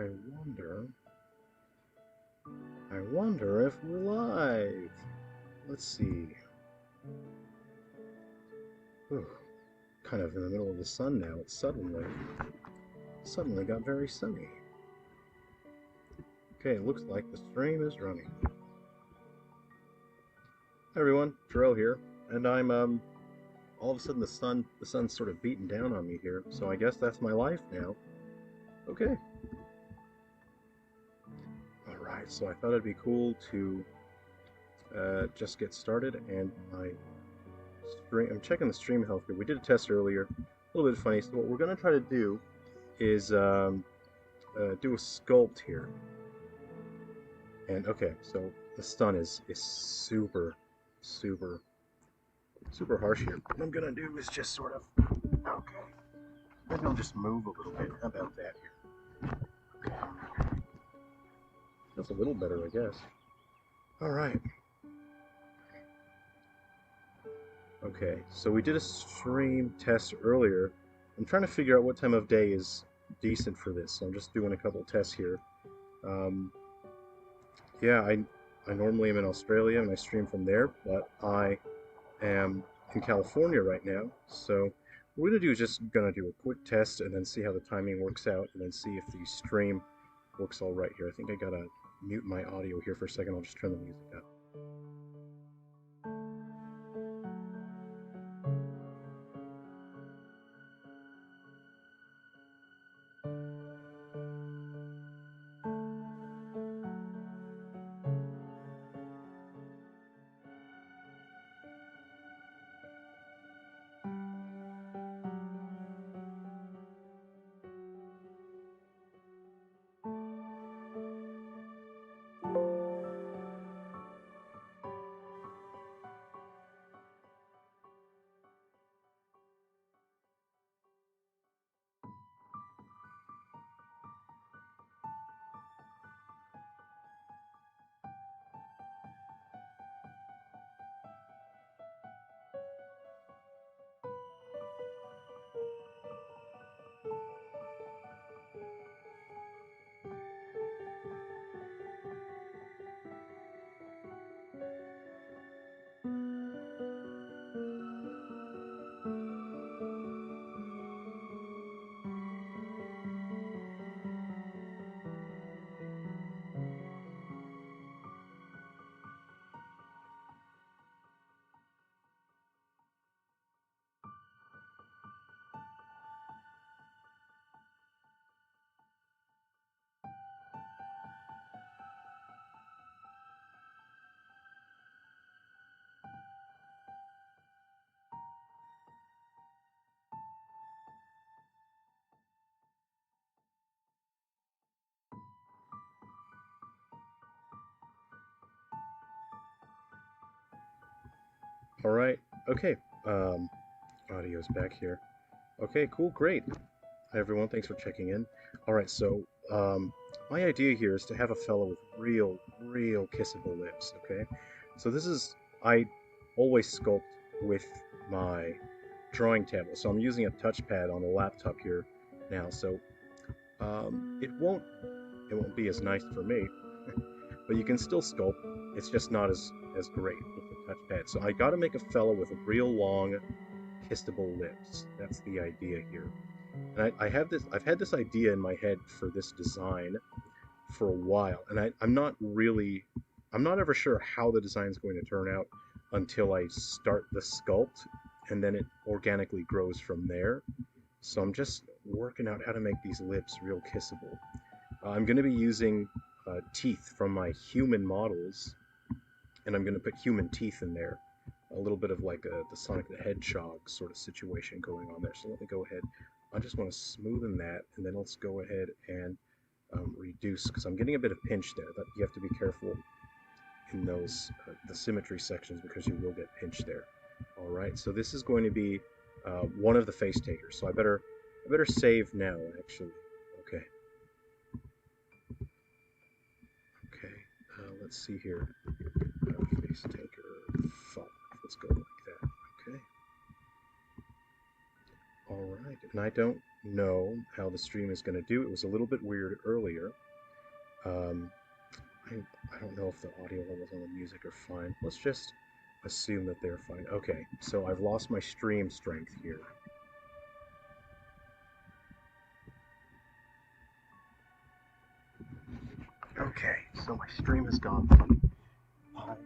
I wonder if we're live. Let's see. Ooh, kind of in the middle of the sun now. It suddenly got very sunny. Okay, it looks like the stream is running. Hi everyone, Jerrel here, and I'm all of a sudden the sun's sort of beating down on me here, so I guess that's my life now. Okay. Alright, so I thought it'd be cool to just get started, and I'm checking the stream health here. We did a test earlier, a little bit funny. So what we're going to try to do is do a sculpt here. And okay, so the sun is super harsh here. What I'm going to do is just sort of, okay, maybe I'll just move a little bit. How about that here? Okay. That's a little better, I guess. All right. Okay, so we did a stream test earlier. I'm trying to figure out what time of day is decent for this, so I'm just doing a couple tests here. Yeah, I normally am in Australia and I stream from there, but I am in California right now, so what we're going to do is just going to do a quick test and then see how the timing works out, and then see if the stream works all right here. I think I gotta mute my audio here for a second. I'll just turn the music up. All right. Okay. Audio's back here. Okay, cool, great. Hi everyone, thanks for checking in. All right, so my idea here is to have a fellow with real kissable lips. Okay, so I always sculpt with my drawing tablet, so I'm using a touchpad on the laptop here now. So it won't be as nice for me, but you can still sculpt. It's just not as great with the touchpad. So I got to make a fellow with real long, kissable lips. That's the idea here. And I've had this idea in my head for this design for a while, and I'm not ever sure how the design is going to turn out until I start the sculpt, and then it organically grows from there. So I'm just working out how to make these lips real kissable. I'm going to be using teeth from my human models, and I'm going to put human teeth in there. A little bit of like the Sonic the Hedgehog sort of situation going on there. So let me go ahead. I just want to smoothen that, and then let's go ahead and reduce, because I'm getting a bit of pinch there. That you have to be careful in those the symmetry sections, because you will get pinch there. All right, so this is going to be one of the Facetakers. So I better save now, actually. Okay. Okay. Let's see here. Facetaker 5. Let's go like that. Okay. All right, and I don't know how the stream is going to do. It was a little bit weird earlier. Um, I don't know if the audio levels on the music are fine. Let's just assume that they're fine. Okay, so I've lost my stream strength here. Okay, so my stream has gone from 5.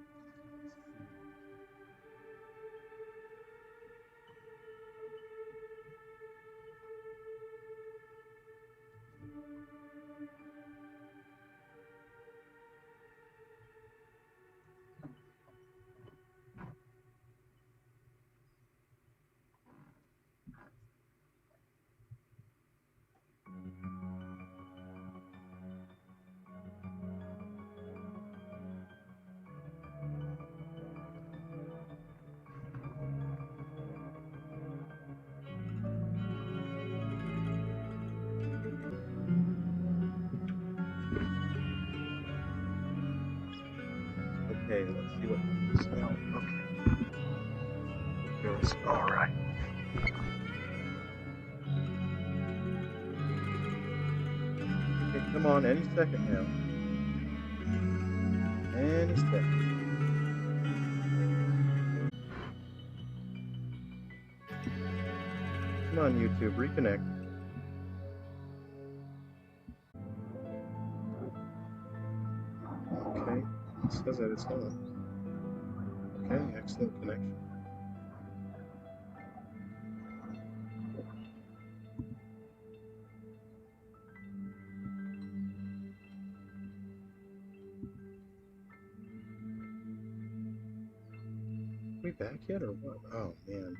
Okay, let's see what happens now. Okay. Goes. Alright. Okay, come on, any second now. Any second. Come on, YouTube, reconnect. Okay, it says that it's on. Okay, excellent connection. Are we back yet or what? Oh, man.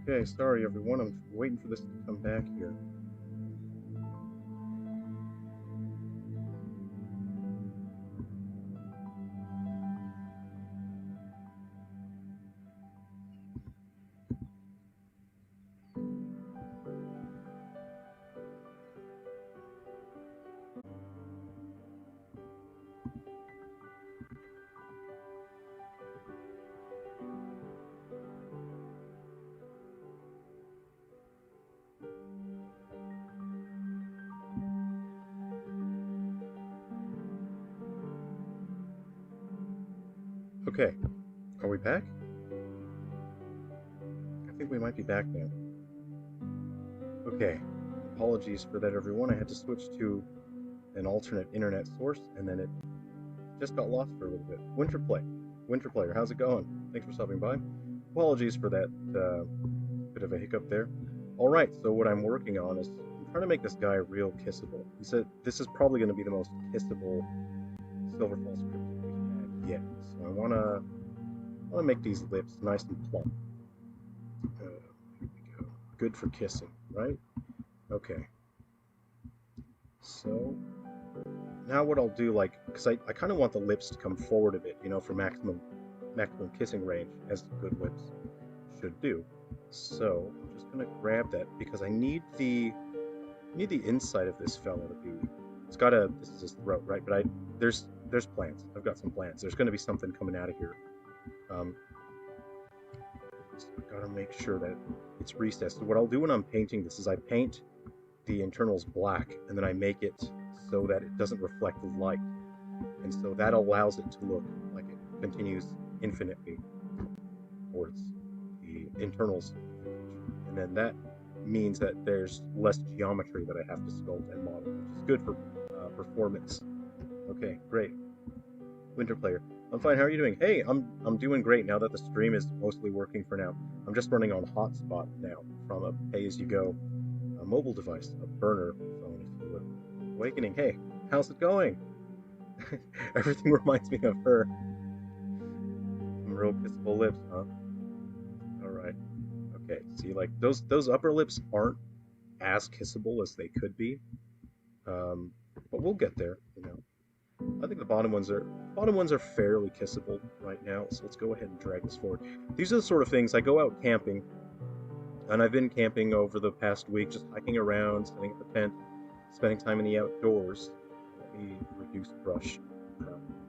Okay, sorry everyone, I'm waiting for this to come back here. Okay, are we back? I think we might be back now. Okay, apologies for that everyone, I had to switch to an alternate internet source and then it just got lost for a little bit. Winterplayer, how's it going? Thanks for stopping by. Apologies for that bit of a hiccup there. Alright, so what I'm working on is I'm trying to make this guy real kissable. He said this is probably going to be the most kissable Silver Falls Cryptid we've had yet. So I want to make these lips nice and plump. Here we go. Good for kissing, right? Okay. So now what I'll do, like, because I kind of want the lips to come forward a bit, you know, for maximum kissing range, as good lips should do. So I'm just gonna grab that because I need the inside of this fella to be. It's gotta. This is his throat, right? But there's plans. I've got some plans. There's gonna be something coming out of here. So I gotta make sure that it's recessed. So what I'll do when I'm painting this is I paint the internals black, and then I make it so that it doesn't reflect light, and so that allows it to look like it continues infinitely towards the internals, and then that means that there's less geometry that I have to sculpt and model, which is good for performance. Okay, great. Winterplayer, I'm fine. How are you doing? Hey, I'm doing great now that the stream is mostly working for now. I'm just running on hotspot now from a pay-as-you-go mobile device, a burner phone, if you will. Awakening, hey, how's it going? Everything reminds me of her. Some real kissable lips, huh? Alright. Okay, see, like, those upper lips aren't as kissable as they could be. But we'll get there, you know. I think the bottom ones are fairly kissable right now, so let's go ahead and drag this forward. These are the sort of things, I go out camping, and I've been camping over the past week, just hiking around, setting up a tent, spending time in the outdoors, the reduce brush.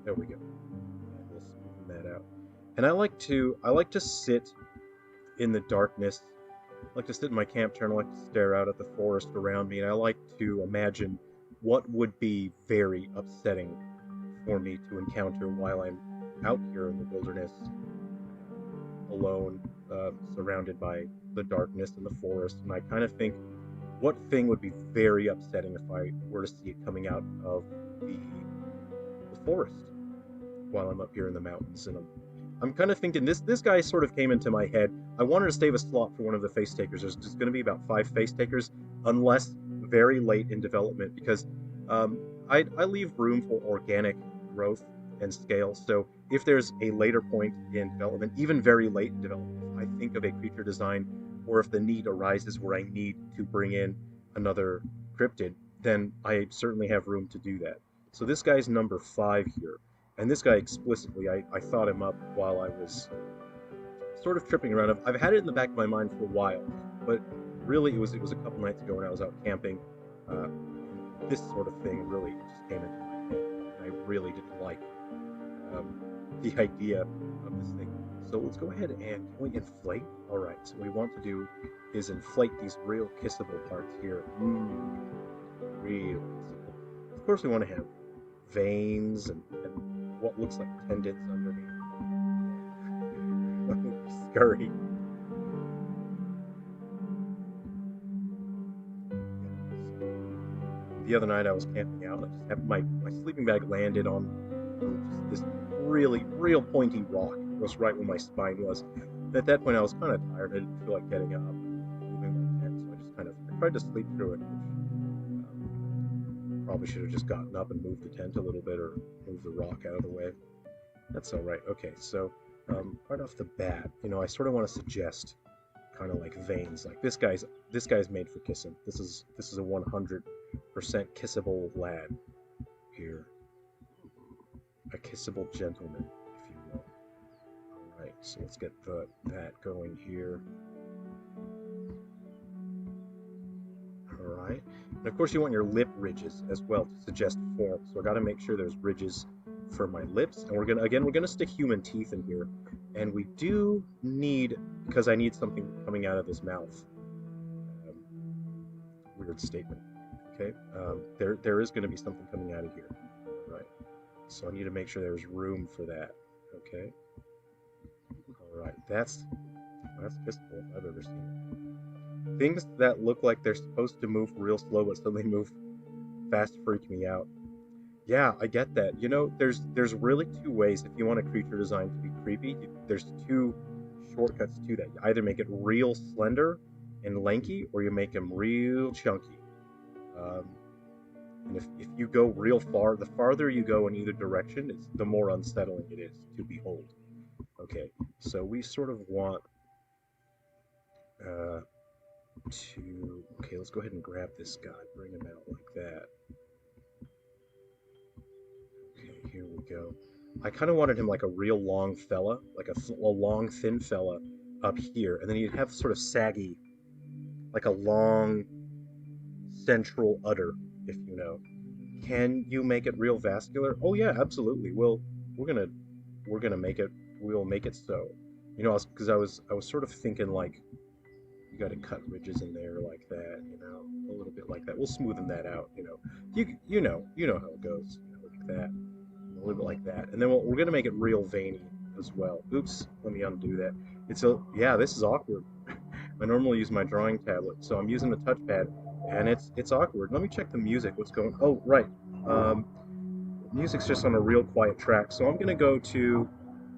There we go. And we'll smoothen that out. And I like to sit in the darkness. I like to sit in my camp chair and I like to stare out at the forest around me, and I like to imagine what would be very upsetting for me to encounter while I'm out here in the wilderness, alone, surrounded by the darkness and the forest. And I kind of think, what thing would be very upsetting if I were to see it coming out of the forest while I'm up here in the mountains? And I'm kind of thinking this guy sort of came into my head. I wanted to save a slot for one of the Facetakers. There's just going to be about 5 Facetakers, unless very late in development, because I leave room for organic growth and scale. So if there's a later point in development, even very late in development, if I think of a creature design, or if the need arises where I need to bring in another cryptid, then I certainly have room to do that. So this guy's number 5 here. And this guy explicitly, I thought him up while I was sort of tripping around. I've had it in the back of my mind for a while, but really it was a couple nights ago when I was out camping. This sort of thing really just came into my head, and I really didn't like the idea of this thing. So let's go ahead and can we inflate? All right. So what we want to do is inflate these real kissable parts here. Real kissable. Of course, we want to have veins and what looks like tendons underneath. Scurry. The other night I was camping out, and I just had my sleeping bag landed on just this real pointy rock. It was right where my spine was. And at that point I was kind of tired. I didn't feel like getting up and moving my tent, so I just I tried to sleep through it. Probably should have just gotten up and moved the tent a little bit, or moved the rock out of the way. That's all right. Okay, so right off the bat, I sort of want to suggest kind of like veins. Like this guy's made for kissing. This is a 100% kissable lad here, a kissable gentleman, if you will. All right, so let's get that going here. Alright, and of course you want your lip ridges as well to suggest form, so I got to make sure there's ridges for my lips, and we're gonna stick human teeth in here, and we do need, because I need something coming out of his mouth. Weird statement. Okay, there is going to be something coming out of here, right? So I need to make sure there's room for that. Okay. All right, that's kissable if I've ever seen it. Things that look like they're supposed to move real slow but suddenly move fast freak me out. Yeah, I get that. There's really 2 ways if you want a creature design to be creepy. There's 2 shortcuts to that. You either make it real slender and lanky, or you make him real chunky. And if you go real far, the farther you go in either direction, the more unsettling it is to behold. Okay, so we sort of want okay, let's go ahead and grab this guy, bring him out like that. Okay, here we go. I kind of wanted him like a real long fella, like a long, thin fella up here, and then you'd have sort of saggy, like a long central udder, if you know. Can you make it real vascular? Oh yeah, absolutely. We're gonna make it. We'll make it so. Because I was sort of thinking like, you got to cut ridges in there like that, a little bit like that. We'll smoothen that out, you know how it goes, like that, a little bit like that, and then we're gonna make it real veiny as well. Oops, let me undo that. Yeah, this is awkward. I normally use my drawing tablet, so I'm using the touchpad, and it's awkward. Let me check the music. What's going? Oh, right. Music's just on a real quiet track, so I'm gonna go to.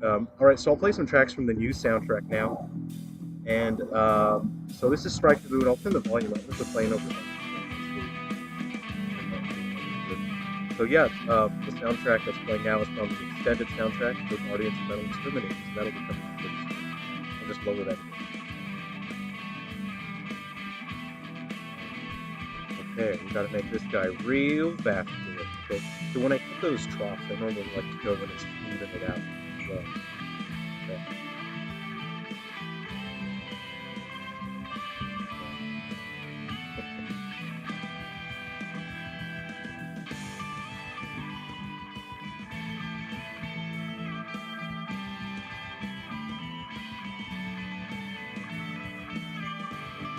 All right, so I'll play some tracks from the new soundtrack now. And so this is Strike the Moon. I'll turn the volume up. This is playing over. So yeah, the soundtrack that's playing now is from the extended soundtrack for Guardians and Metal Exterminators. That'll be coming up pretty soon. I'll just lower that again. Okay, we gotta make this guy real vascular. Okay, so when I cut those troughs, I normally like to go in and smoothen it out as well. Okay.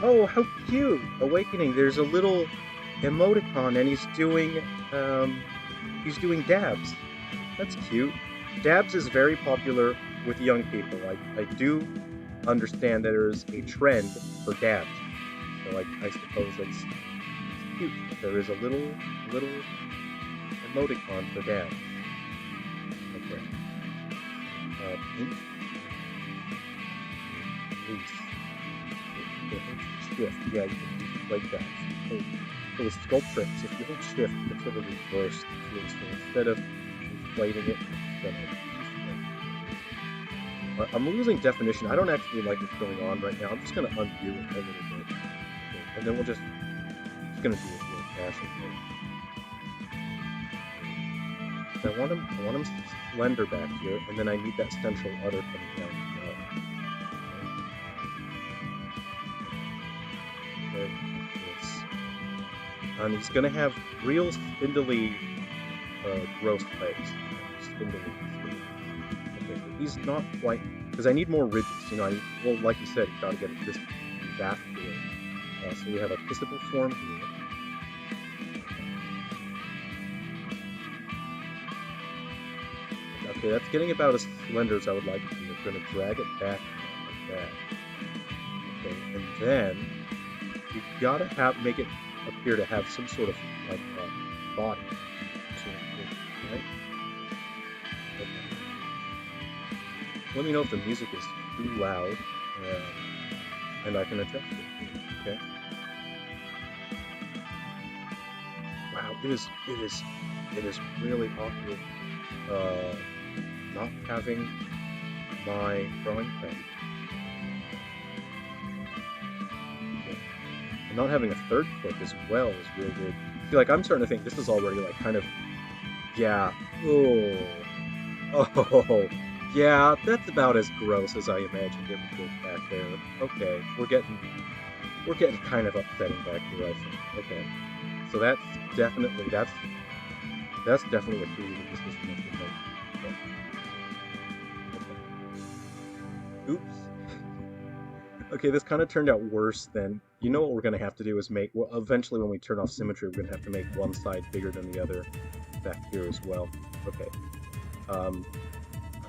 Oh, how cute! Awakening. There's a little emoticon, and he's doing dabs. That's cute. Dabs is very popular with young people. I do understand that there is a trend for dabs. So I suppose it's cute. There is a little emoticon for dabs. Okay. Pink. Release. Shift. Yeah, you can use like that. So with Sculptrix, if you hold shift, you can sort of reverse the tool. So instead of inflating it, I'm losing definition. I don't actually like what's going on right now. I'm just going to undo it a little bit. Okay. And then we'll just going to do it real fast. So I want him slender back here, and then I need that central udder coming down as well. Okay. And he's going to have real spindly, gross legs. Spindly. Okay, so he's not quite, because I need more ridges. You know, well, like you said, you got to get this vascular. So we have a kissable form here. Okay, that's getting about as slender as I would like it to be. I'm going to drag it back like that. Okay, and then you've got to make it appear to have some sort of like body. Right? Okay. Let me know if the music is too loud, and I can adjust it. Okay. Wow, it is really awkward not having my drawing pen. And not having a third click as well is really good. See, like, I'm starting to think this is already, like, kind of, yeah, oh, yeah, that's about as gross as I imagined it would get back there. Okay, we're getting kind of upsetting back here, I think. Okay, so that's definitely a clue that this is going to be. Okay. Oops. Okay, this kind of turned out worse than, you know what we're going to have to do is make, well, eventually when we turn off symmetry, we're going to have to make one side bigger than the other back here as well. Okay.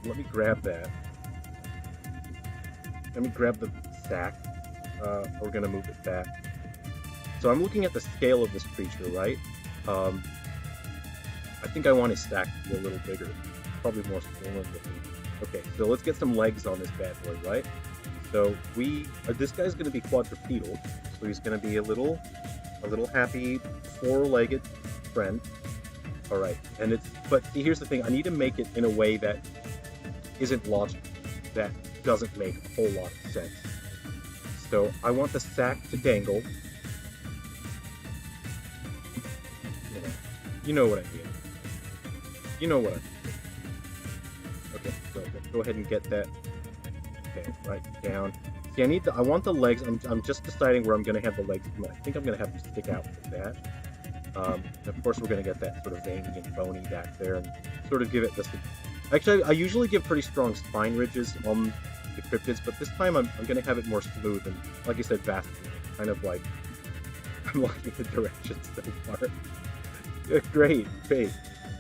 Let me grab that. Let me grab the sack. We're going to move it back. So I'm looking at the scale of this creature, right? I think I want his sack to be a little bigger. Probably more swollen looking. Okay, so let's get some legs on this bad boy, right? So this guy's going to be quadrupedal, so he's going to be a little happy four-legged friend. All right, but see, here's the thing: I need to make it in a way that isn't logical, that doesn't make a whole lot of sense. So I want the sack to dangle. You know what I mean. You know what I mean. Okay, so go ahead and get that. Okay, right down. See, I want the legs. I'm just deciding where I'm going to have the legs come in. I think I'm going to have them stick out like that. And of course, we're going to get that sort of veiny and bony back there, and sort of give it this. Actually, I usually give pretty strong spine ridges on the cryptids, but this time I'm going to have it more smooth and, like I said, vascular. Kind of like I'm liking the direction so far. Great.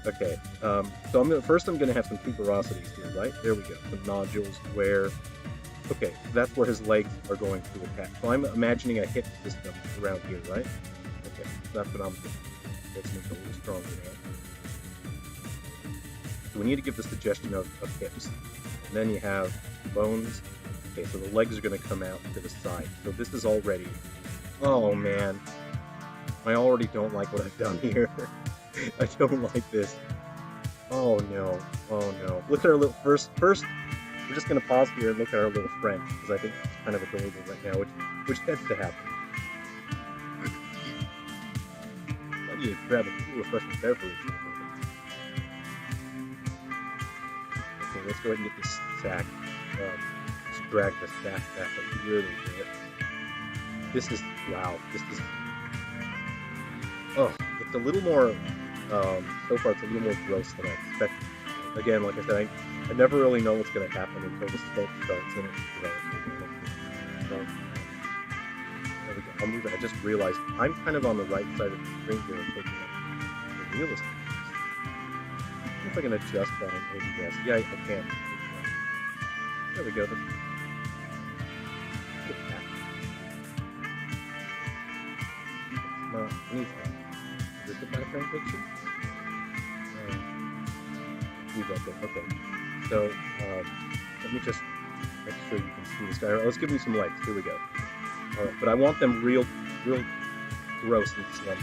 Okay, so I'm gonna have some tuberosities here, right? There we go. Some nodules where, okay, that's where his legs are going to attack. So I'm imagining a hip system around here, right? Okay, that's what I'm thinking. Let's make it a little stronger now. So we need to give the suggestion of hips. And then you have bones. Okay, so the legs are gonna come out to the side. So this is already, oh man. I already don't like what I've done here. I don't like this. Oh no. Look at our little first we're just gonna pause here and look at our little friend, because I think it's kind of adorable right now, which tends to happen. I need to grab a cool refreshing beverage. Okay, let's go ahead and get this sack. Just drag the sack back a little bit. This is oh, it's a little more, so far it's a little more gross than I expected. Again, like I said, I never really know what's going to happen until the sculpt starts and it's developing. So, I'll move it. I just realized I'm kind of on the right side of the screen here and taking up the real estate. I don't know if I can adjust that and maybe yes. Yeah, I can. There we go. Get that. No, anything. Is this the background picture? Leave that there. Okay. So, let me just make sure you can see this guy. Let's give him some legs. Here we go. Alright, but I want them real gross and slender.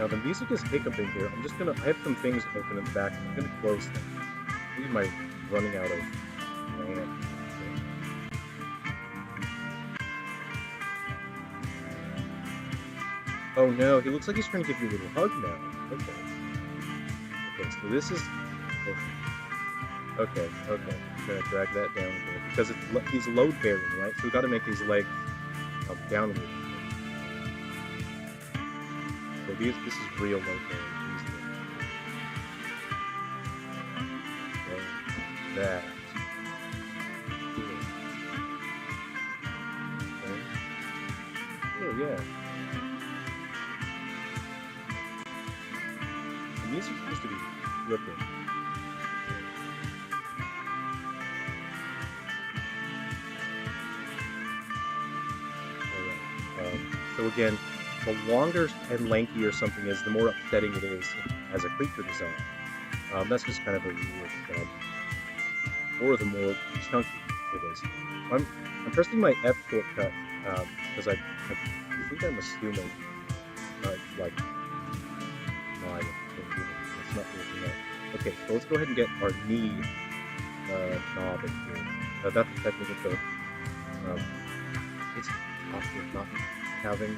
Now the music is hiccuping here. I have some things open in the back. I'm gonna close them. I believe my running out of land. Oh no, he looks like he's trying to give you a little hug now. Okay. Okay, so this is... Okay. I'm gonna drag that down a bit because he's load bearing, right? So we've got to make these legs downward. So this is real load bearing. That. Okay. Oh yeah. The music seems to be flipping. So again, the longer and lankier something is, the more upsetting it is as a creature design. That's just kind of a rule of thumb. Or the more chunky it is. I'm pressing my F shortcut because I think I'm assuming like my it's not working out. Okay, so let's go ahead and get our knee knob in here. That's the technical term. It's often not having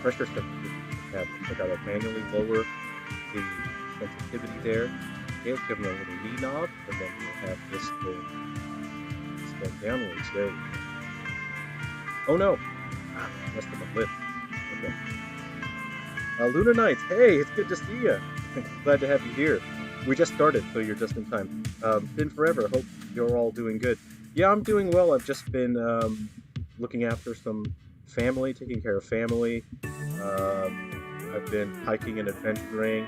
pressure sensitivity. I gotta manually lower the sensitivity there. Okay, let's give them a little knee knob, and then we'll have this thing downwards. There we go. Oh no! Messed up my lip. Okay. Lunar Knights, hey, it's good to see you. Glad to have you here. We just started, so you're just in time. Been forever. Hope you're all doing good. Yeah, I'm doing well. I've just been looking after some family, taking care of family. I've been hiking and adventuring,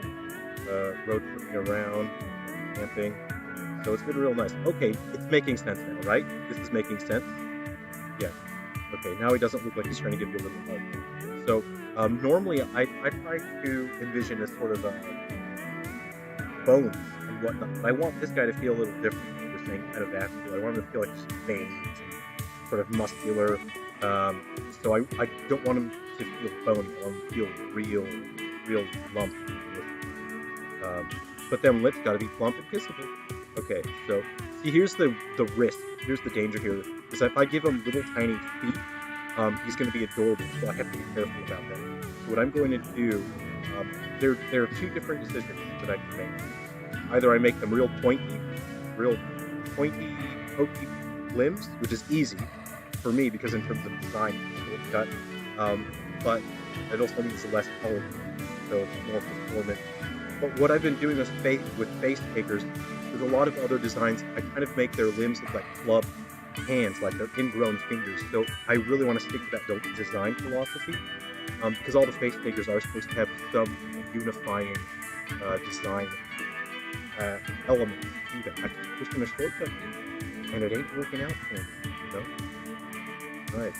road tripping around, camping. So it's been real nice. Okay, it's making sense now, right? This is making sense? Yeah. Okay, now he doesn't look like he's trying to give you a little hug. So normally I try to envision as sort of bones and whatnot. I want this guy to feel a little different. You're saying kind of vascular. I want him to feel like veins, sort of muscular. So I don't want him to feel bony. I want him to feel real lump. But them lips got to be plump and kissable. Okay, so see, here's the risk. Here's the danger here. Is if I give him little tiny feet, he's going to be adorable. So I have to be careful about that. So what I'm going to do, there are two different decisions that I can make. Either I make them real pointy, pokey limbs, which is easy for me because in terms of design, it's cut. But it also means less color, so it's more performant. But what I've been doing with Facetakers, there's a lot of other designs. I kind of make their limbs look like club hands, like they're ingrown fingers. So I really want to stick to that design philosophy, because all the Facetakers are supposed to have some unifying design elements to that. I keep pushing a shortcut, and it ain't working out for me, you know? Right.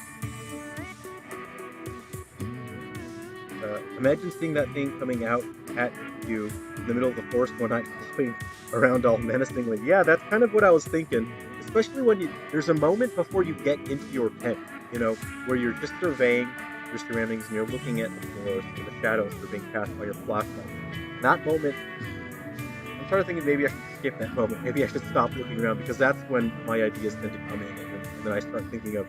Imagine seeing that thing coming out at you in the middle of the forest one night, flipping around all menacingly. Yeah, that's kind of what I was thinking. Especially when there's a moment before you get into your tent, you know, where you're just surveying your surroundings and you're looking at the forest and the shadows that are being cast by your flashlight. That moment, I'm sort of thinking maybe I should skip that moment. Maybe I should stop looking around because that's when my ideas tend to come in, and then I start thinking of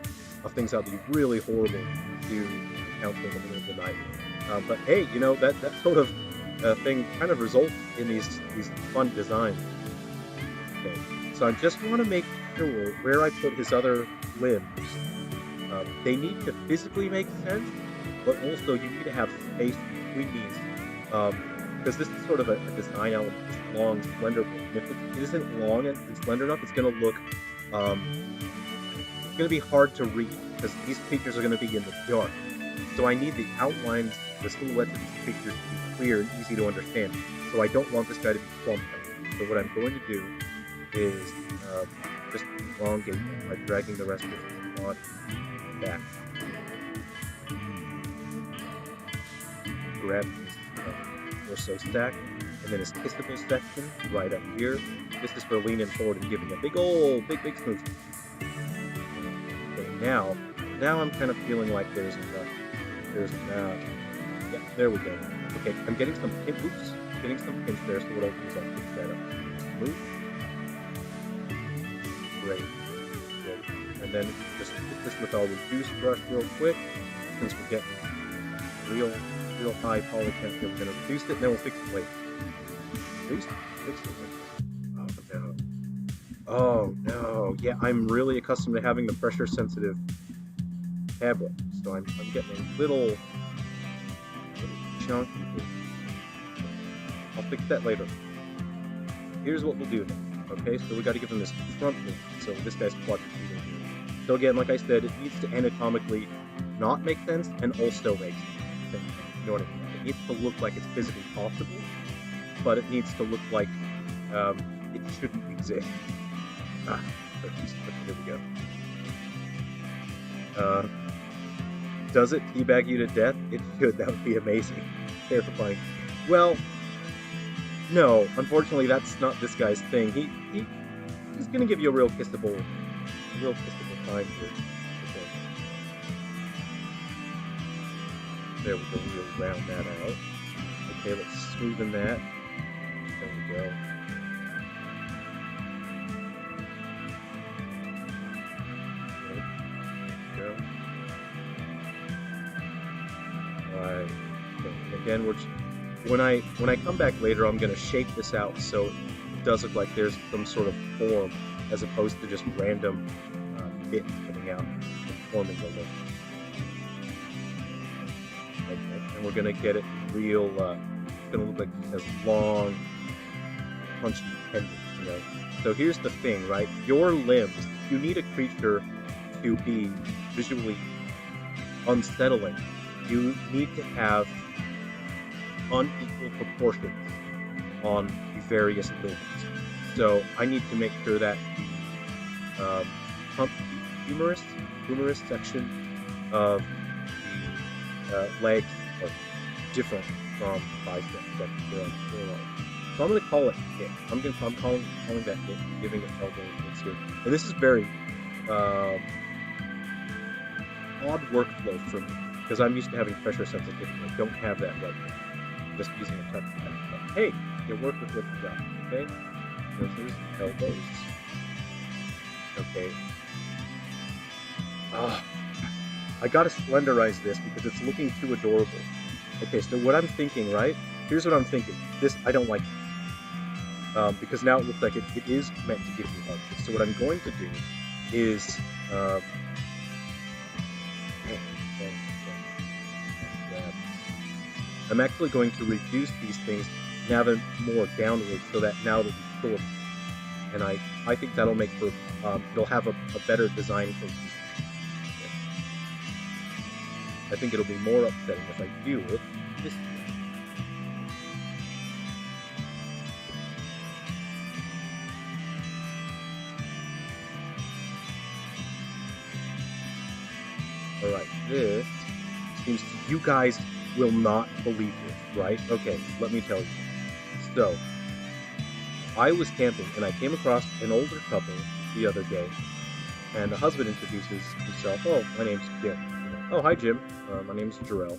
things that would be really horrible to encounter in the middle of the night. But hey, you know, that sort of thing kind of results in these fun designs. Okay, so I just want to make sure where I put his other limbs. They need to physically make sense, but also you need to have space between these, because this is sort of a design element. It's long, slender. And if it isn't long and slender enough, it's going to going to be hard to read because these creatures are going to be in the dark. So I need the outlines, the silhouettes of these creatures to be clear and easy to understand. So I don't want this guy to be clumped up. So what I'm going to do is just elongate him by dragging the rest of his body back. Grab his torso stack, and then his kissable section right up here. This is for leaning forward and giving a big smooch. Okay, now I'm kind of feeling like there's enough. Yeah, there we go. Okay, I'm getting some pinch there, so what I'll do is I'll fix that up. Smooth. Great. Good. And then just hit this with our reduce brush real quick, since we're getting real high poly count here. We're going to reduce it, and then we'll fix it later. Fix it. Oh no. Yeah, I'm really accustomed to having the pressure sensitive tablet, so I'm getting a little chunky here. I'll fix that later. Here's what we'll do then. Okay, so we got to give him this front wing, so this guy's quadrupedal here. So again, like I said, it needs to anatomically not make sense and also make sense. You know what I mean? It needs to look like it's physically possible, but it needs to look like it shouldn't exist. Okay, here we go. Does it teabag you to death? It should. That would be amazing. Terrifying. Well, no. Unfortunately, that's not this guy's thing. He's gonna give you a real kissable time here. Okay. There we go. We'll round that out. Okay, let's smoothen that. There we go. Again, when I come back later, I'm going to shape this out so it does look like there's some sort of form as opposed to just random bits coming out and forming the look. Okay, and we're going to get it real. It's going to look like it has long, punchy tendons. You know. So here's the thing, right? Your limbs. You need a creature to be visually unsettling. You need to have unequal proportions on the various limbs. So I need to make sure that the humerus section of the legs are different from the bicep section here on the forearm. So I'm going to call it hip. I'm calling that hip, giving it elbow and here. And this is very odd workflow for me because I'm used to having pressure sensitivity. I don't have that right now. I'm just using a touch pad. But hey, you work with what you got, okay? Scissors, elbows. Okay. I gotta splendorize this because it's looking too adorable. Okay, so what I'm thinking, right? Here's what I'm thinking. This, I don't like it. Because now it looks like it is meant to give you hugs. So what I'm going to do is I'm actually going to reduce these things now they're more downward so that now they'll be shorter. And I think that'll make for, it'll have a better design for these. I think it'll be more upsetting if I do it this way. Alright, this seems to, you guys will not believe this, right? Okay, let me tell you. So, I was camping and I came across an older couple the other day, and the husband introduces himself. Oh, my name's Jim. Oh, hi Jim. My name's Jerrel.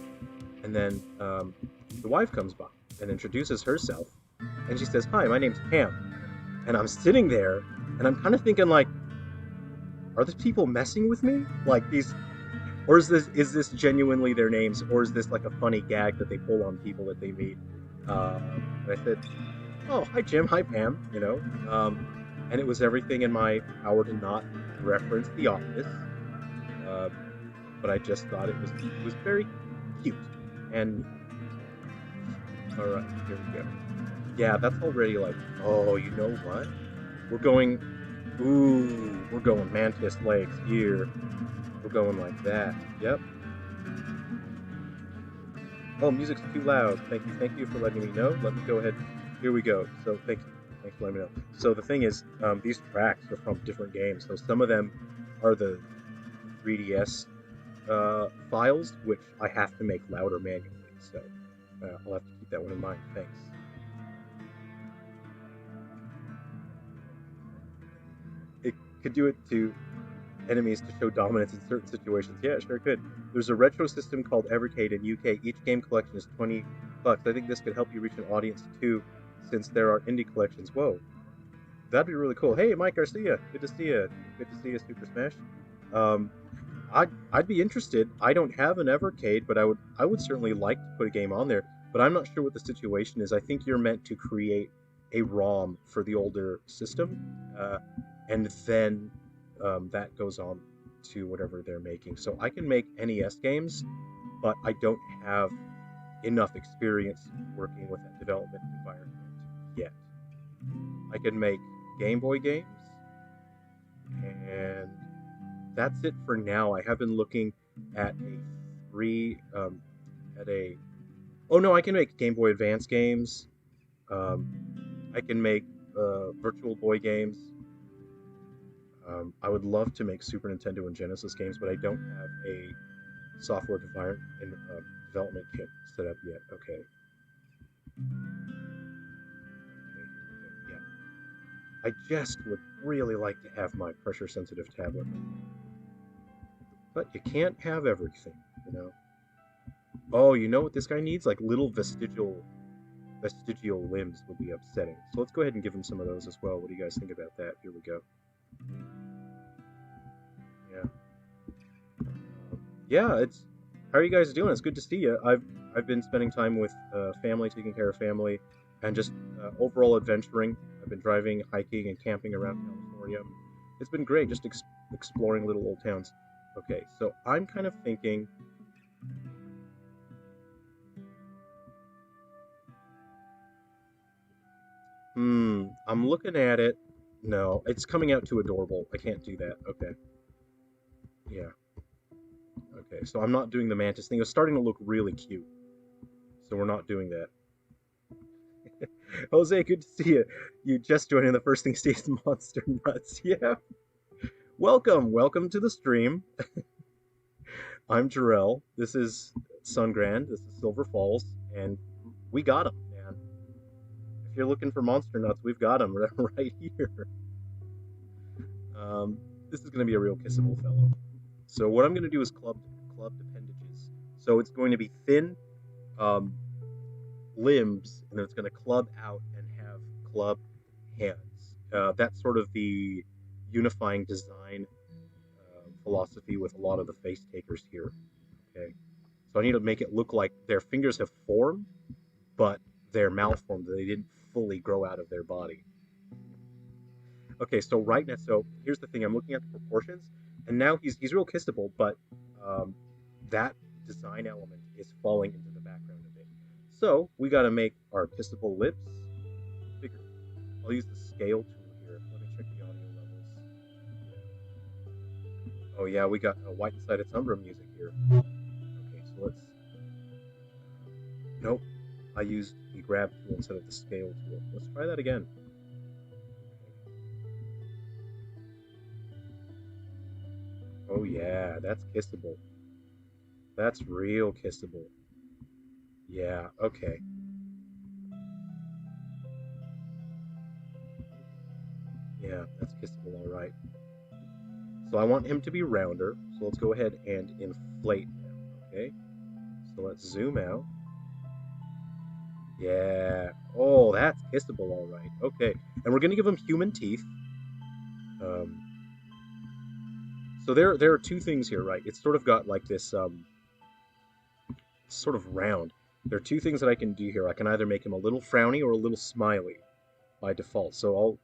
And then the wife comes by and introduces herself, and she says, "Hi, my name's Pam." And I'm sitting there, and I'm kind of thinking, like, are these people messing with me? Like these. Or is this genuinely their names, or is this like a funny gag that they pull on people that they meet? And I said, "Oh, hi Jim, hi Pam," you know, and it was everything in my power to not reference The Office, but I just thought it was very cute. And all right, here we go. Yeah, that's already like, oh, you know what? We're going Ooh, we're going mantis legs here. We're going like that. Yep. Oh, music's too loud. Thank you for letting me know. Let me go ahead. Here we go. So thanks for letting me know. So the thing is, these tracks are from different games. So some of them are the 3DS files, which I have to make louder manually. So I'll have to keep that one in mind. Thanks. It could do it to enemies to show dominance in certain situations. Yeah, sure could. There's a retro system called Evercade in UK. Each game collection is $20. I think this could help you reach an audience too, since there are indie collections. Whoa, that'd be really cool. Hey, Mike Garcia, good to see you. Good to see you, Super Smash. Um, I'd be interested. I don't have an Evercade, but I would certainly like to put a game on there. But I'm not sure what the situation is. I think you're meant to create a ROM for the older system, and then that goes on to whatever they're making. So I can make NES games, but I don't have enough experience working with that development environment yet. I can make Game Boy games, and that's it for now. I have been looking at a three, at a. Oh no, I can make Game Boy Advance games. I can make Virtual Boy games. I would love to make Super Nintendo and Genesis games, but I don't have a software development kit set up yet. Okay. Yeah. I just would really like to have my pressure-sensitive tablet, but you can't have everything, you know. Oh, you know what this guy needs? Like little vestigial limbs would be upsetting. So let's go ahead and give him some of those as well. What do you guys think about that? Here we go. Yeah. Yeah, it's how are you guys doing? It's good to see you. I've been spending time with family, taking care of family, and just overall adventuring. I've been driving, hiking, and camping around California. It's been great, just exploring little old towns. Okay, so I'm kind of thinking. I'm looking at it. No, it's coming out too adorable. I can't do that. Okay. Yeah. Okay, so I'm not doing the mantis thing. It's starting to look really cute. So we're not doing that. Jose, good to see you. You just joined in. The first thing stays monster nuts. Yeah. Welcome to the stream. I'm Jerrel. This is Sungrand. This is Silver Falls, and we got him, man. If you're looking for monster nuts, we've got him right here. This is going to be a real kissable fellow. So what I'm going to do is clubbed appendages. So it's going to be thin limbs, and then it's going to club out and have club hands. That's sort of the unifying design philosophy with a lot of the Facetakers here. Okay, so I need to make it look like their fingers have formed, but they're malformed. They didn't fully grow out of their body. Okay, so right now, so here's the thing. I'm looking at the proportions, and now he's real kissable, but that design element is falling into the background a bit. So we got to make our kissable lips bigger. I'll use the scale tool here. Let me check the audio levels. Oh yeah, we got a white-sided Umbra music here. Okay, so let's. Nope, I used the grab tool instead of the scale tool. Let's try that again. Oh yeah, that's kissable. That's real kissable. Yeah, okay. Yeah, that's kissable, all right. So I want him to be rounder, so let's go ahead and inflate him, okay? So let's zoom out. Yeah. Oh, that's kissable, all right. Okay, and we're gonna give him human teeth. Um, so there are two things here, right? It's sort of got like this sort of round. There are two things that I can do here. I can either make him a little frowny or a little smiley by default. So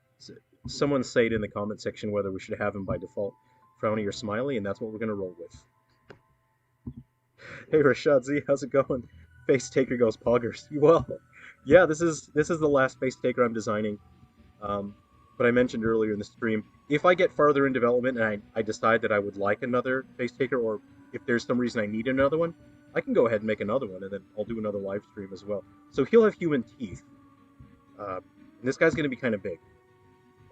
someone say it in the comment section whether we should have him by default frowny or smiley, and that's what we're gonna roll with. Hey Rashad Z, how's it going? Facetaker goes poggers. Well, yeah, this is the last Facetaker I'm designing. But I mentioned earlier in the stream, if I get farther in development and I decide that I would like another Facetaker, or if there's some reason I need another one, I can go ahead and make another one, and then I'll do another live stream as well. So he'll have human teeth. And this guy's going to be kind of big.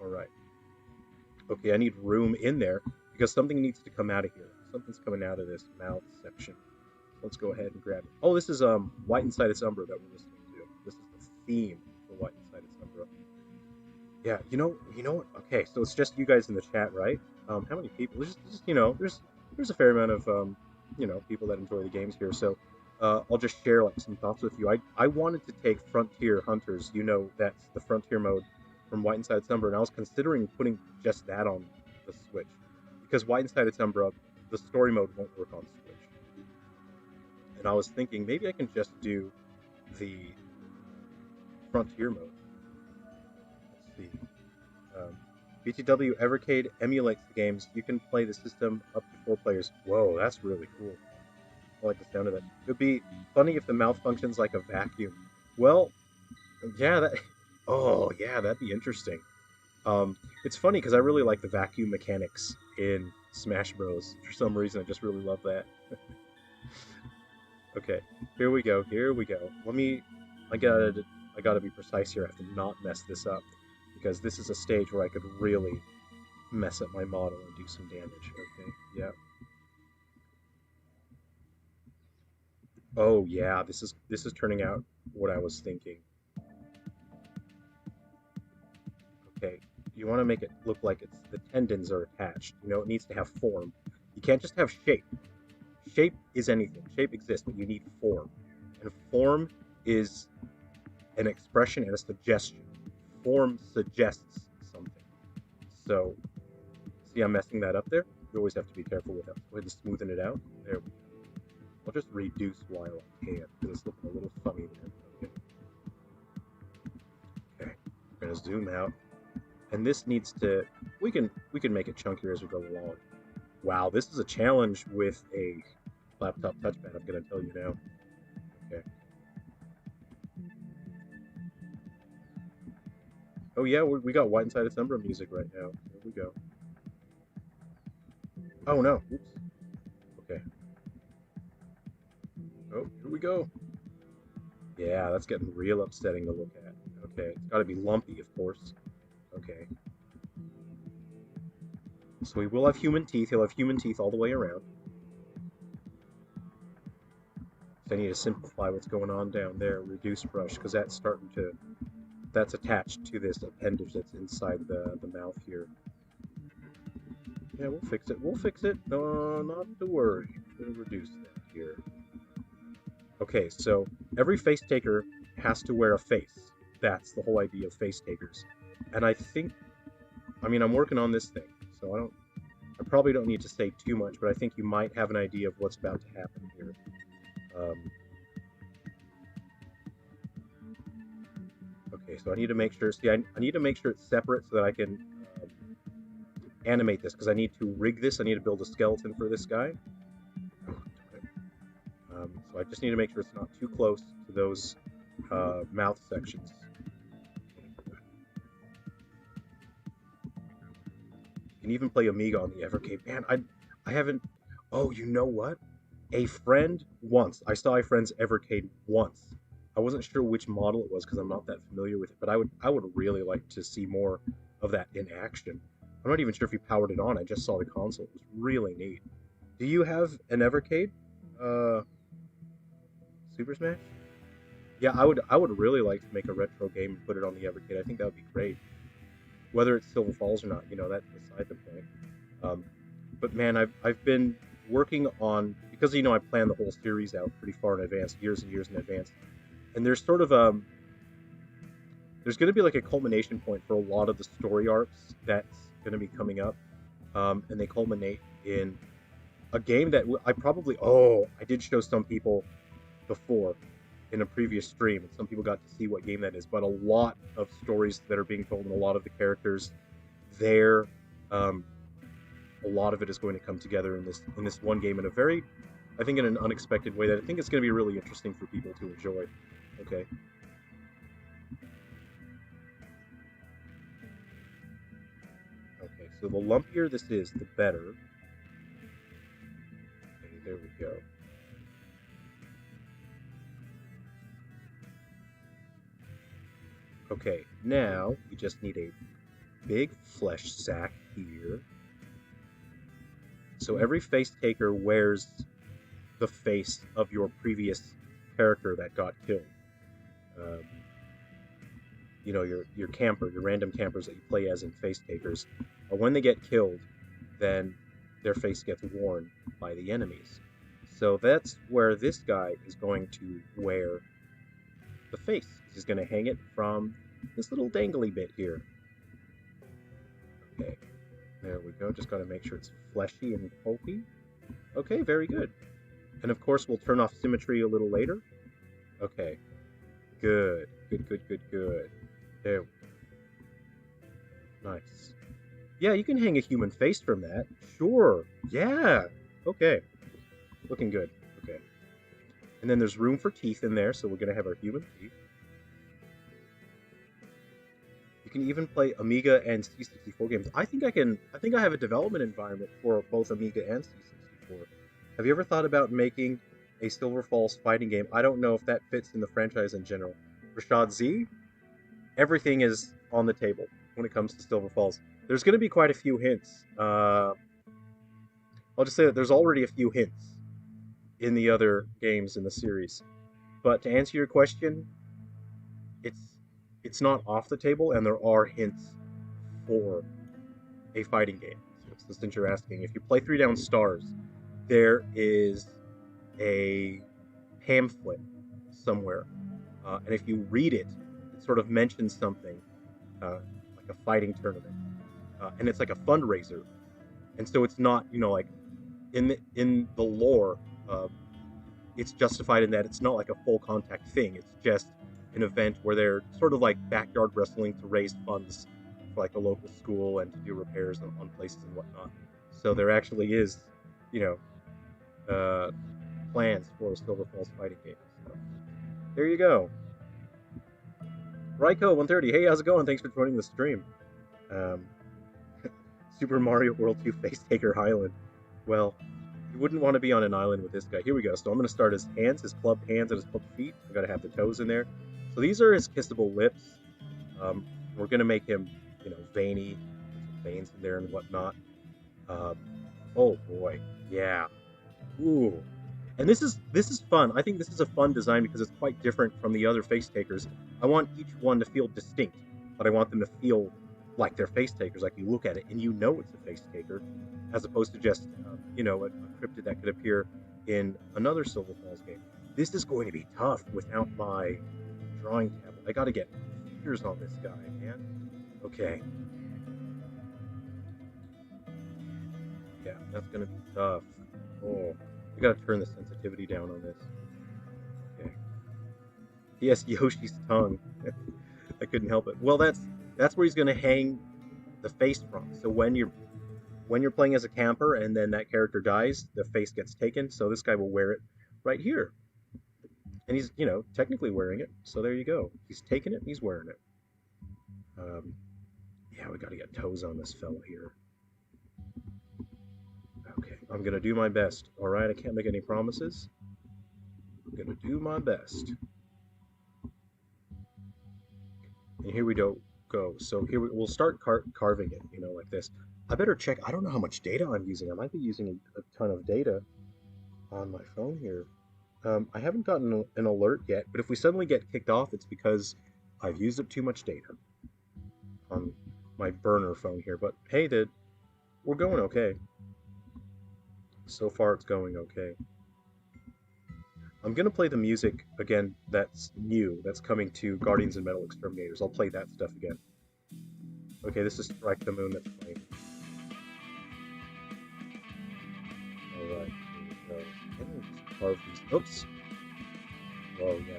All right. Okay, I need room in there because something needs to come out of here. Something's coming out of this mouth section. Let's go ahead and grab it. Oh, this is White Inside Its Umbra that we're listening to. This is the theme for White Inside Its Umbra. Yeah, you know what? Okay, so it's just you guys in the chat, right? How many people? Just there's a fair amount of people that enjoy the games here. So I'll just share like some thoughts with you. I wanted to take Frontier Hunters. That's the Frontier mode from White Inside Its Umbra, and I was considering putting just that on the Switch because White Inside Its Umbra, the story mode won't work on Switch. And I was thinking maybe I can just do the Frontier mode. Let's see. BTW Evercade emulates the games. You can play the system up to 4 players. Whoa, that's really cool. I like the sound of that. It would be funny if the mouth functions like a vacuum. Well, yeah, oh, yeah, that'd be interesting. It's funny because I really like the vacuum mechanics in Smash Bros. For some reason, I just really love that. Okay, here we go. I gotta be precise here. I have to not mess this up because this is a stage where I could really mess up my model and do some damage. Okay, yeah. Oh yeah, this is turning out what I was thinking. Okay, you want to make it look like the tendons are attached. It needs to have form. You can't just have shape. Shape is anything. Shape exists, but you need form. And form is an expression and a suggestion. Form suggests something. So, see, I'm messing that up there. You always have to be careful with that. Go ahead and smoothen it out. There we go. I'll just reduce while I can because it's looking a little funny there. Okay. We're gonna zoom out. And this needs to, we can make it chunkier as we go along. Wow, this is a challenge with a laptop touchpad, I'm going to tell you now. Okay. Oh yeah, we got White Inside Its Umbra music right now. Here we go. Oh no, oops. Okay. Oh, here we go. Yeah, that's getting real upsetting to look at. Okay, it's got to be lumpy, of course. Okay. So he will have human teeth. He'll have human teeth all the way around. So I need to simplify what's going on down there. Reduce brush, because that's attached to this appendage that's inside the mouth here. Yeah, we'll fix it. No, not to worry. We'll reduce that here. Okay, so every Facetaker has to wear a face. That's the whole idea of Facetakers. And I'm working on this thing, so I probably don't need to say too much, but I think you might have an idea of what's about to happen here. Okay, so I need to make sure, I need to make sure it's separate so that I can animate this, because I need to rig this. I need to build a skeleton for this guy. So I just need to make sure it's not too close to those mouth sections. You can even play Amiga on the Evercade. Man, I haven't... Oh, you know what? I saw a friend's Evercade once. I wasn't sure which model it was because I'm not that familiar with it, but I would really like to see more of that in action. I'm not even sure if he powered it on. I just saw the console. It was really neat. Do you have an Evercade? Super Smash? Yeah, I would really like to make a retro game and put it on the Evercade. I think that would be great. Whether it's Silver Falls or not, that's beside the point. But man, I've been working on, because I plan the whole series out pretty far in advance, years and years in advance. And there's sort of there's going to be like a culmination point for a lot of the story arcs that's going to be coming up, and they culminate in a game that I did show some people before in a previous stream, and some people got to see what game that is, but a lot of stories that are being told and a lot of the characters there, a lot of it is going to come together in this one game in a very, I think, in an unexpected way that I think it's going to be really interesting for people to enjoy. Okay. Okay, So the lumpier this is, the better. Okay, there we go. Okay, now we just need a big flesh sack here. So every Facetaker wears the face of your previous character that got killed. You know, your camper, your random campers that you play as in Facetakers, when they get killed, then their face gets worn by the enemies. So that's where this guy is going to wear the face. He's going to hang it from this little dangly bit here. Okay, there we go. Just got to make sure it's fleshy and pulpy. Okay, very good. And of course, we'll turn off symmetry a little later. Okay, good, good, good, good, good. There. Nice. Yeah, you can hang a human face from that. Sure. Yeah. Okay. Looking good. Okay. And then there's room for teeth in there, so we're going to have our human teeth. You can even play Amiga and C64 games. I think I have a development environment for both Amiga and C64. Have you ever thought about making a Silver Falls fighting game? I don't know if that fits in the franchise in general. Rashad Z, everything is on the table when it comes to Silver Falls. There's going to be quite a few hints. I'll just say that there's already a few hints in the other games in the series. But to answer your question, it's not off the table, and there are hints for a fighting game. So since you're asking, if you play 3 Down Stars, there is a pamphlet somewhere, and if you read it, it sort of mentions something like a fighting tournament, and it's like a fundraiser, and so it's not, you know, like in the lore, it's justified in that it's not like a full contact thing. It's just an event where they're sort of like backyard wrestling to raise funds for like a local school and to do repairs on places and whatnot. So there actually is, you know, plans for a Silver Falls fighting game. So there you go. Ryko130, hey, how's it going? Thanks for joining the stream. Super Mario World 2 Facetaker Highland. Well, you wouldn't want to be on an island with this guy. Here we go. So I'm going to start his hands, his clubbed hands, and his clubbed feet. I've got to have the toes in there. So these are his kissable lips. We're going to make him, you know, veiny, some veins in there and whatnot. Oh boy, yeah. Ooh. And this is fun. I think this is a fun design because it's quite different from the other Facetakers. I want each one to feel distinct, but I want them to feel like they're Facetakers. Like you look at it and you know it's a Facetaker, as opposed to just, you know, a cryptid that could appear in another Silver Falls game. This is going to be tough without my drawing tablet. I got to get fingers on this guy, man. Okay. Yeah, that's going to be tough. Oh. I gotta turn the sensitivity down on this. Okay. He has Yoshi's tongue. I couldn't help it. Well, that's where he's gonna hang the face from. So when you're playing as a camper and then that character dies, the face gets taken. So this guy will wear it right here, and he's, you know, technically wearing it. So there you go. He's taking it and he's wearing it. Yeah, we gotta get toes on this fella here. Okay, I'm gonna do my best. All right, I can't make any promises. I'm gonna do my best. And here we go. So here we'll start carving it, you know, like this. I better check. I don't know how much data I'm using. I might be using a ton of data on my phone here. I haven't gotten an alert yet, but if we suddenly get kicked off, it's because I've used up too much data on my burner phone here. But hey, we're going okay. So far, it's going okay. I'm going to play the music again that's new, that's coming to Guardians and Metal Exterminators. I'll play that stuff again. Okay, this is Strike the Moon that's playing. Alright, here we go. And we'll just carve these. Oops! Whoa, yeah.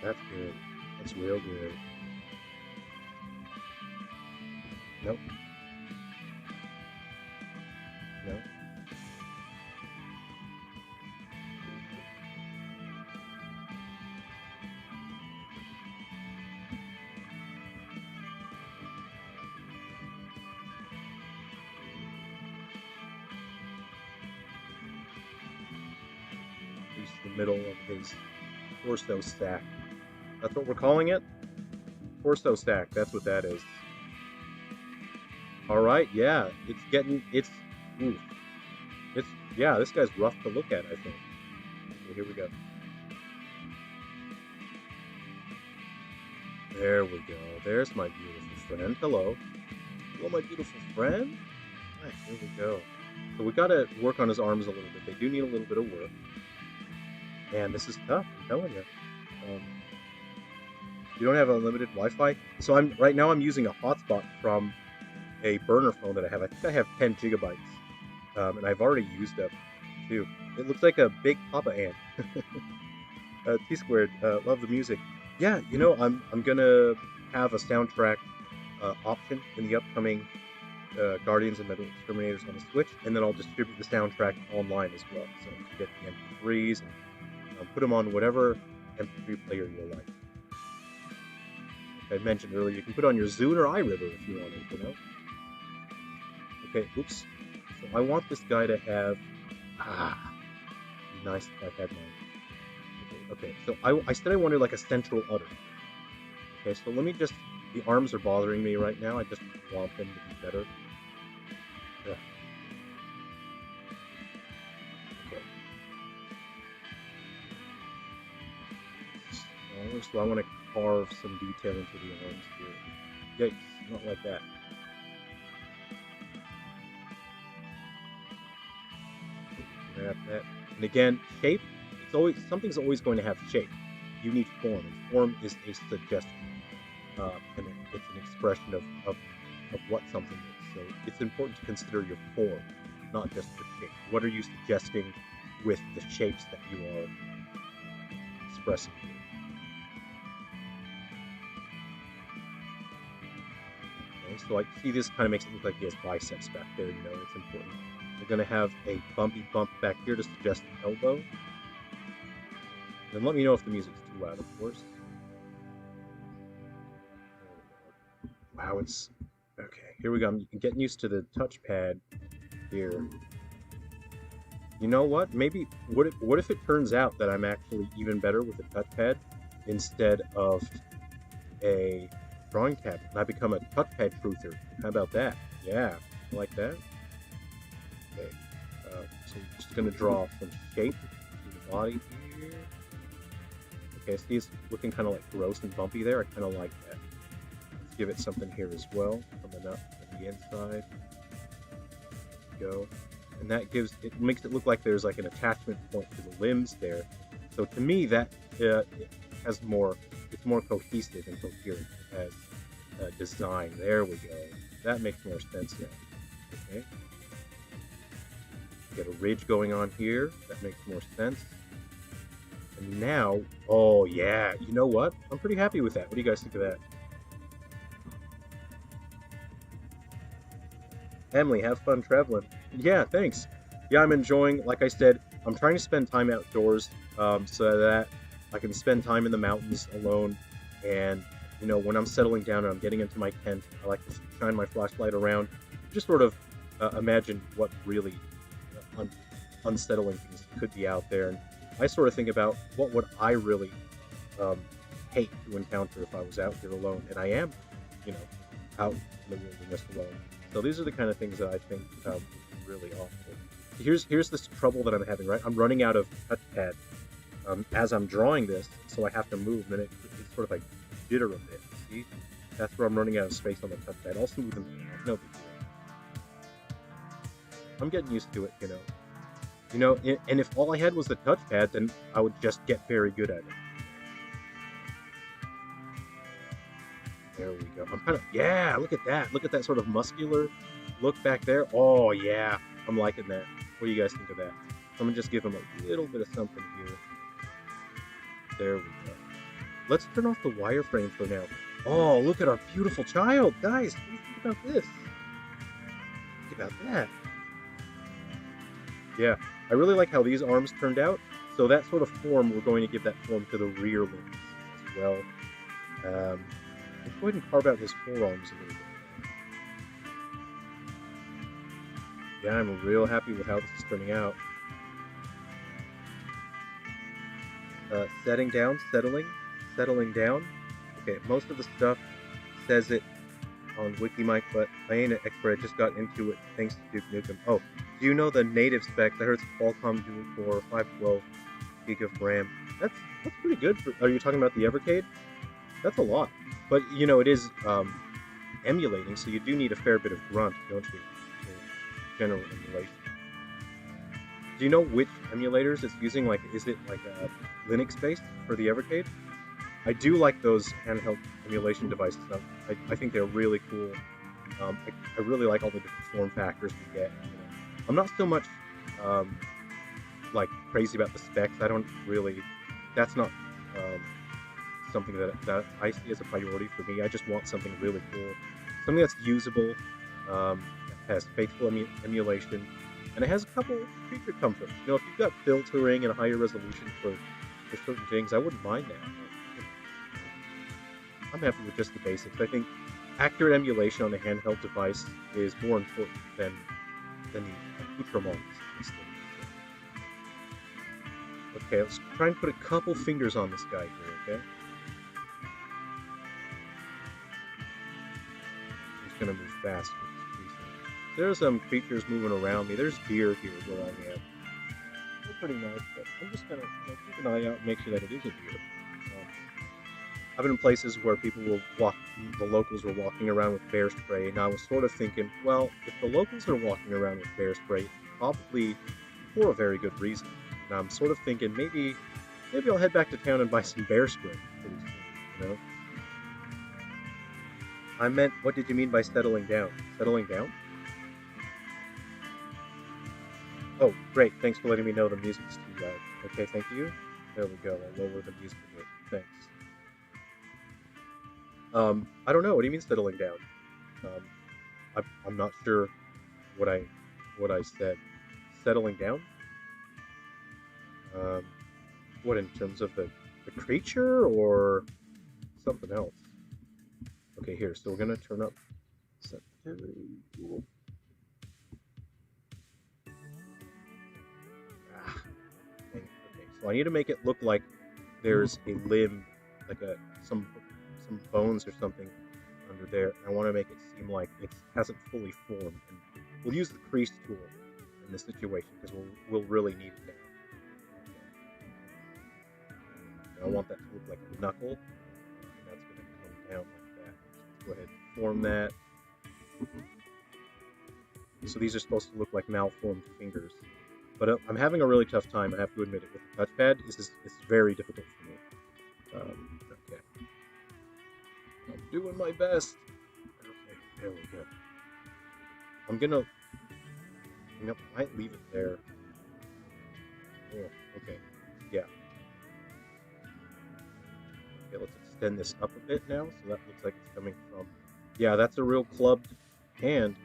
That's good. That's real good. Nope. arms, the middle of his torso stack. That's what we're calling it? Torso stack, that's what that is. Alright, yeah, oof. Yeah, this guy's rough to look at, I think. Okay, here we go. There we go. There's my beautiful friend. Hello. Hello, my beautiful friend. Alright, here we go. So we gotta work on his arms a little bit. They do need a little bit of work. And this is tough, I'm telling you. You don't have unlimited Wi-Fi? So right now I'm using a hotspot from a burner phone that I have. I think I have 10 gigabytes. And I've already used up 2. It looks like a big Papa Ant. T-squared, love the music. Yeah, you know, I'm gonna have a soundtrack option in the upcoming Guardians and Metal Exterminators on the Switch, and then I'll distribute the soundtrack online as well. So you get the MP3s and put them on whatever MP3 player you like. Like I mentioned earlier, you can put on your Zune or iRiver if you wanted, you know? Okay, oops. So I want this guy to have... be nice if I had mine. Okay, so I said I wanted like a central udder. Okay, so let me just... The arms are bothering me right now. I just want them to be better. Yeah. Okay. So I want to carve some detail into the arms here. Yikes, not like that. Grab that. And again, shape, something's always going to have shape. You need form, and form is a suggestion. And it's an expression of what something is. So it's important to consider your form, not just the shape. What are you suggesting with the shapes that you are expressing here? Okay, so I see this kind of makes it look like he has biceps back there, you know, it's important. We're going to have a bumpy bump back here to suggest an elbow. Then let me know if the music's too loud, of course. Wow, it's... Okay, here we go. I'm getting used to the touchpad here. You know what? Maybe... What if it turns out that I'm actually even better with a touchpad instead of a drawing tab? And I become a touchpad truther. How about that? Yeah, I like that. Okay, so I'm just going to draw some shape to the body here. Okay, so he's looking kind of like gross and bumpy there. I kind of like that. Let's give it something here as well, coming up on the inside. Go. And that makes it look like there's like an attachment point to the limbs there. So to me, that it has it's more cohesive and coherent as design. There we go. That makes more sense now. Okay. Get a ridge going on here. That makes more sense. And now, oh yeah, you know what? I'm pretty happy with that. What do you guys think of that? Emily, have fun traveling. Yeah, thanks. Yeah, I'm enjoying, like I said, I'm trying to spend time outdoors so that I can spend time in the mountains alone. And, you know, when I'm settling down and I'm getting into my tent, I like to shine my flashlight around. Just sort of imagine what really unsettling things could be out there. And I sort of think about what would I really hate to encounter if I was out here alone. And I am, you know, out in the wilderness alone. So these are the kind of things that I think would be really awful. Here's this trouble that I'm having, right? I'm running out of touchpad as I'm drawing this, so I have to move, and it's sort of like jitter a bit. See? That's where I'm running out of space on the touchpad. I'll smooth them down. No big deal. I'm getting used to it, you know. You know, and if all I had was the touchpad, then I would just get very good at it. There we go. I'm kind of, yeah, look at that. Look at that sort of muscular look back there. Oh, yeah. I'm liking that. What do you guys think of that? I'm going to just give him a little bit of something here. There we go. Let's turn off the wireframe for now. Oh, look at our beautiful child. Guys, what do you think about this? Think about that. Yeah, I really like how these arms turned out. So that sort of form, we're going to give that form to the rear limbs as well. Let's go ahead and carve out his forearms a little bit. Yeah, I'm real happy with how this is turning out. Setting down, settling down. Okay, most of the stuff says it on WikiMike, but I ain't an expert. I just got into it thanks to Duke Nukem. Oh, do you know the native specs? I heard it's Qualcomm dual-core, 512 gig of RAM. That's pretty good. Are you talking about the Evercade? That's a lot. But you know, it is emulating, so you do need a fair bit of grunt, don't you? For general emulation. Do you know which emulators it's using? Like, is it like a Linux-based for the Evercade? I do like those handheld emulation devices. I think they're really cool. I really like all the different form factors we get. You know. I'm not so much like crazy about the specs. I don't really. That's not something that I see as a priority for me. I just want something really cool, something that's usable, has faithful emulation, and it has a couple feature comforts. You know, if you've got filtering and a higher resolution for certain things, I wouldn't mind that. But, you know, I'm happy with just the basics. I think accurate emulation on a handheld device is more important than the accoutrements. Okay, let's try and put a couple fingers on this guy here, okay? I'm just gonna move fast with this creasing. There's some creatures moving around me. There's deer here where I am. They're pretty nice, but I'm just gonna keep an eye out and make sure that it is a deer. I've been in places where people will the locals were walking around with bear spray, and I was sort of thinking, well, if the locals are walking around with bear spray, it's probably for a very good reason. And I'm sort of thinking maybe I'll head back to town and buy some bear spray pretty soon, you know? I meant, what did you mean by settling down? Settling down? Oh, great. Thanks for letting me know the music's too loud. Okay, thank you. There we go. I'll lower the music a bit. Thanks. I don't know. What do you mean settling down? I'm not sure what I said. Settling down? What, in terms of the creature or something else? Okay, here. So we're gonna turn up sensitivity. Okay, so I need to make it look like there's a limb, like some bones or something under there. I want to make it seem like it hasn't fully formed. And we'll use the crease tool in this situation because we'll really need it now. And I want that to look like a knuckle, and that's going to come down like that. So let's go ahead and form that. So these are supposed to look like malformed fingers. But I'm having a really tough time, I have to admit it. With the touchpad, it's very difficult for me. Okay. I'm doing my best. Okay, there we go. I might leave it there. Oh, okay. Yeah. Okay, let's extend this up a bit now, so that looks like it's coming from... Yeah, that's a real clubbed hand.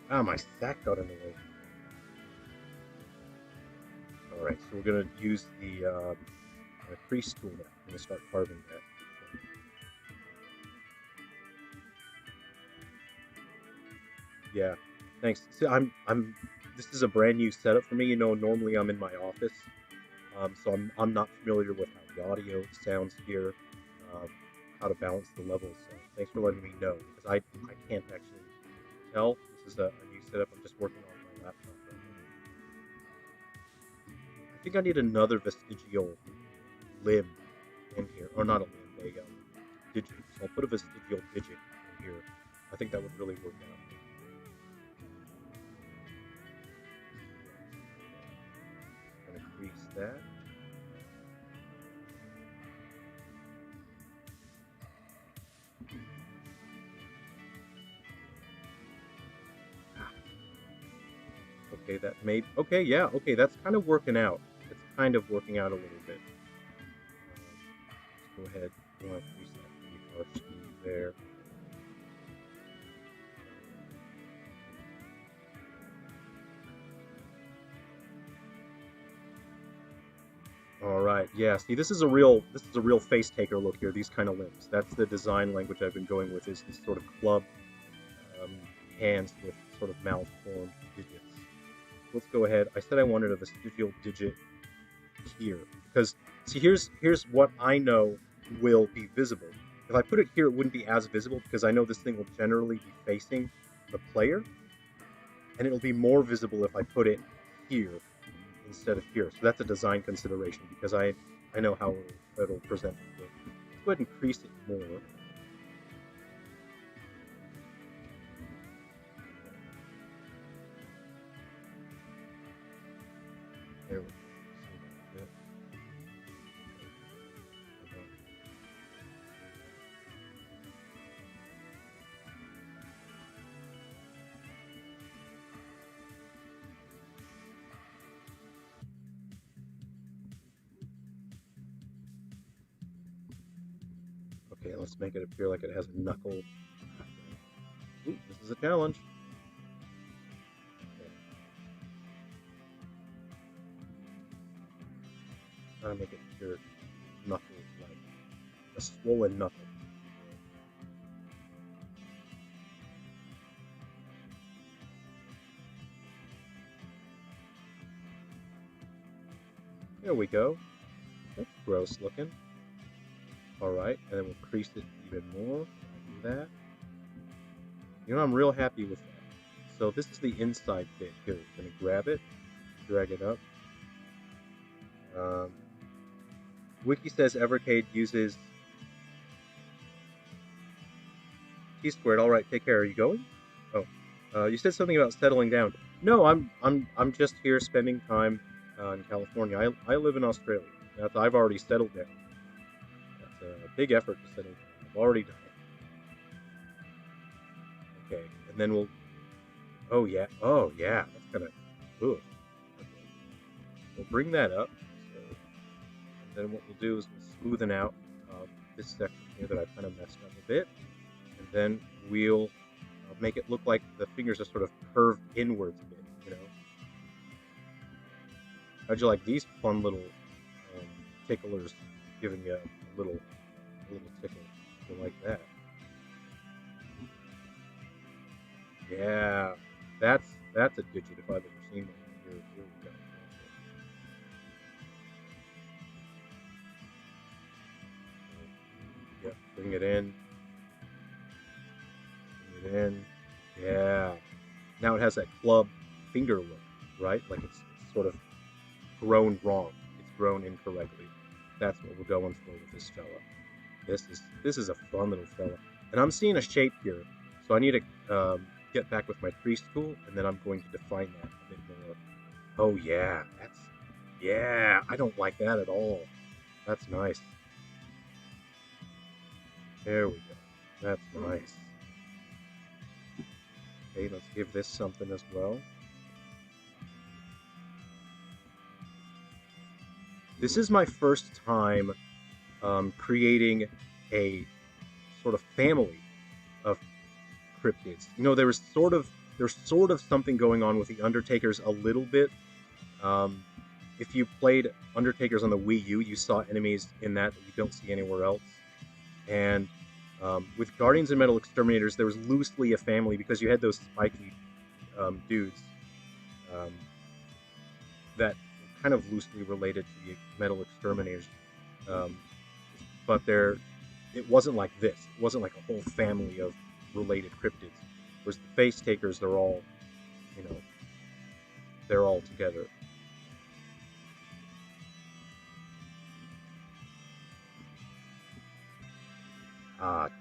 Ah, my sack got in the way. Alright, so we're going to use the crease tool now. I'm going to start carving that. Yeah, thanks. See, this is a brand new setup for me. You know, normally I'm in my office, so I'm not familiar with how the audio sounds here, how to balance the levels. So thanks for letting me know, because I can't actually tell. This is a new setup. I'm just working on my laptop right now. I think I need another vestigial limb in here, or not a limb, a digit. So I'll put a vestigial digit in here. I think that would really work out. I'm gonna crease that. Okay, that may... Okay, yeah, okay, that's kind of working out. It's kind of working out a little bit. Let's go ahead. I want to crease that pretty harshly there. Alright, yeah, see, this is a real Facetaker look here, these kind of limbs. That's the design language I've been going with, is these sort of club hands with sort of malformed digits. let's go ahead. I said I wanted a vestigial digit here because see, here's what I know will be visible. If I put it here, it wouldn't be as visible because I know this thing will generally be facing the player, and it'll be more visible if I put it here instead of here. So that's a design consideration because I know how it'll present the game. Let's go ahead and increase it more. There we go. Okay, let's make it appear like it has a knuckle. Ooh, this is a challenge. Okay. Try to make it appear knuckles, like a swollen knuckle. There we go. That's gross looking. Alright, and then we'll crease it even more, like that. You know, I'm real happy with that. So this is the inside bit. Here, we're going to grab it, drag it up. Wiki says Evercade uses T-squared. Alright, take care. Are you going? Oh, you said something about settling down. No, I'm just here spending time in California. I live in Australia. I've already settled down. That's a big effort to settle down. I've already done it. Okay, and then we'll. Oh yeah, that's kind of. Ooh. Okay. We'll bring that up. So, and then what we'll do is we'll smoothen out this section here that I kind of messed up a bit, and then we'll make it look like the fingers are sort of curved inwards a bit. You know. How'd you like these fun little ticklers giving you a little tickle? You like that? Yeah, that's a digit if I've ever seen one. Here we go. Yep, bring it in. Bring it in. Yeah. Now it has that club finger look, right? Like it's sort of grown wrong. It's grown incorrectly. That's what we're going for with this fella. This is a fun little fella. And I'm seeing a shape here, so I need to get back with my priest tool, and then I'm going to define that a bit more. Oh yeah, I don't like that at all. That's nice. There we go. That's nice. Okay, let's give this something as well. This is my first time creating a sort of family of cryptids. You know, there's sort of something going on with the Undertakers a little bit. If you played Undertakers on the Wii U, you saw enemies in that you don't see anywhere else. And with Guardians and Metal Exterminators, there was loosely a family because you had those spiky dudes that were kind of loosely related to the Metal Exterminators. But it wasn't like this. It wasn't like a whole family of related cryptids. Whereas the Facetakers, they're all, you know, they're all together.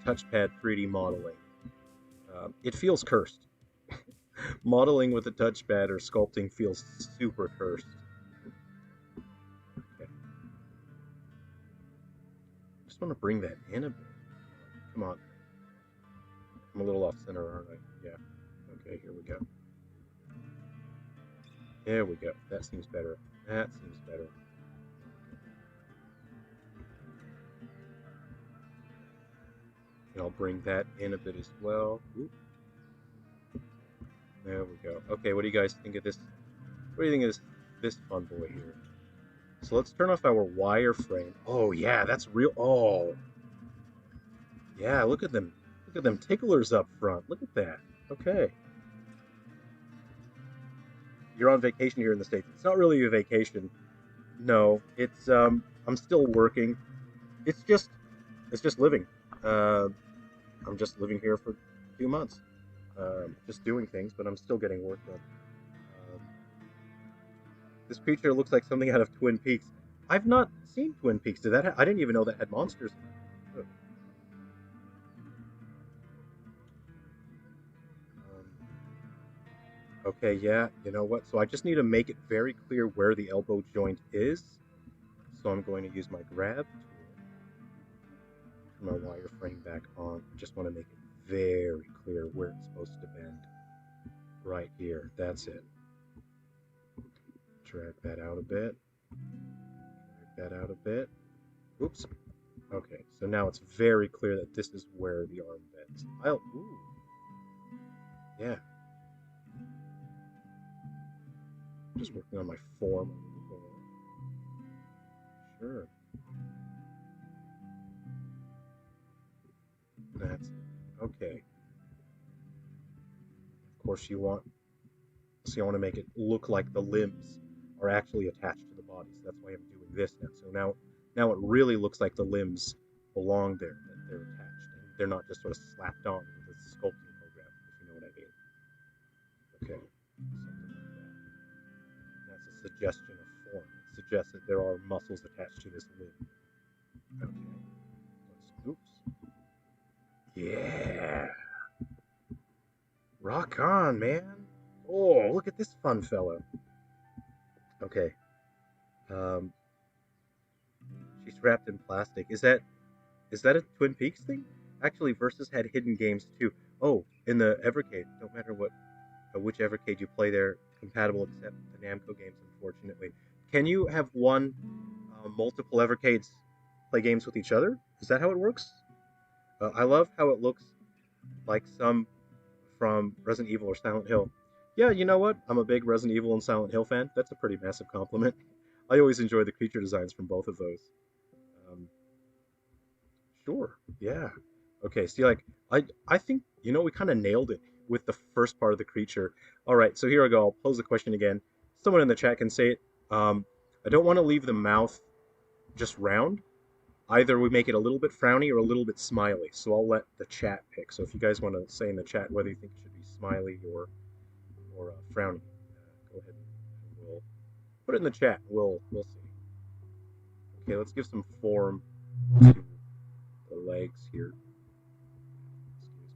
Touchpad 3D modeling. It feels cursed. Modeling with a touchpad or sculpting feels super cursed. Okay. Just want to bring that in a bit. Come on. I'm a little off center, aren't I? Yeah. Okay, here we go. There we go. That seems better. That seems better. And I'll bring that in a bit as well. Oop. There we go. Okay, what do you guys think of this? What do you think of this fun boy here? So let's turn off our wireframe. Oh yeah, that's real. Oh, yeah. Look at them. Look at them ticklers up front. Look at that. Okay. you're on vacation here in the States. It's not really a vacation. No, it's I'm still working. It's just living. Uh, I'm just living here for 2 months, just doing things, but I'm still getting work done. Um, this creature looks like something out of Twin Peaks. I've not seen Twin Peaks. I didn't even know that had monsters. Oh. Okay, yeah, you know what? So I just need to make it very clear where the elbow joint is. So I'm going to use my grab tool, turn my wireframe back on. I just want to make it very clear where it's supposed to bend. Right here, that's it. Drag that out a bit. Drag that out a bit. Oops. Okay, so now it's very clear that this is where the arm bends. Ooh. Yeah. Just working on my form. Sure. That's it. Okay. Of course you want to make it look like the limbs are actually attached to the body. So that's why I'm doing this now. So now it really looks like the limbs belong there, that they're attached. And they're not just sort of slapped on with a sculpting program, if you know what I mean. Okay. Something like that. That's a suggestion of form. It suggests that there are muscles attached to this limb. Okay. Oops. Yeah. Rock on, man. Oh, look at this fun fellow. Okay. Um, she's wrapped in plastic. Is that a Twin Peaks thing? Actually, Versus had hidden games too. Oh, in the Evercade. Don't matter which Evercade you play, they're compatible except the Namco games, unfortunately. Can you have multiple Evercades play games with each other? Is that how it works? I love how it looks like some from Resident Evil or Silent Hill. Yeah, you know what? I'm a big Resident Evil and Silent Hill fan. That's a pretty massive compliment. I always enjoy the creature designs from both of those. Um, sure, yeah. Okay, see, like, I think, we kind of nailed it with the first part of the creature. All right, so here I go. I'll pose the question again. Someone in the chat can say it. I don't want to leave the mouth just round. Either we make it a little bit frowny or a little bit smiley. So I'll let the chat pick. So if you guys want to say in the chat whether you think it should be smiley or frowny, go ahead and we'll put it in the chat. We'll see. Okay, let's give some form to the legs here. Excuse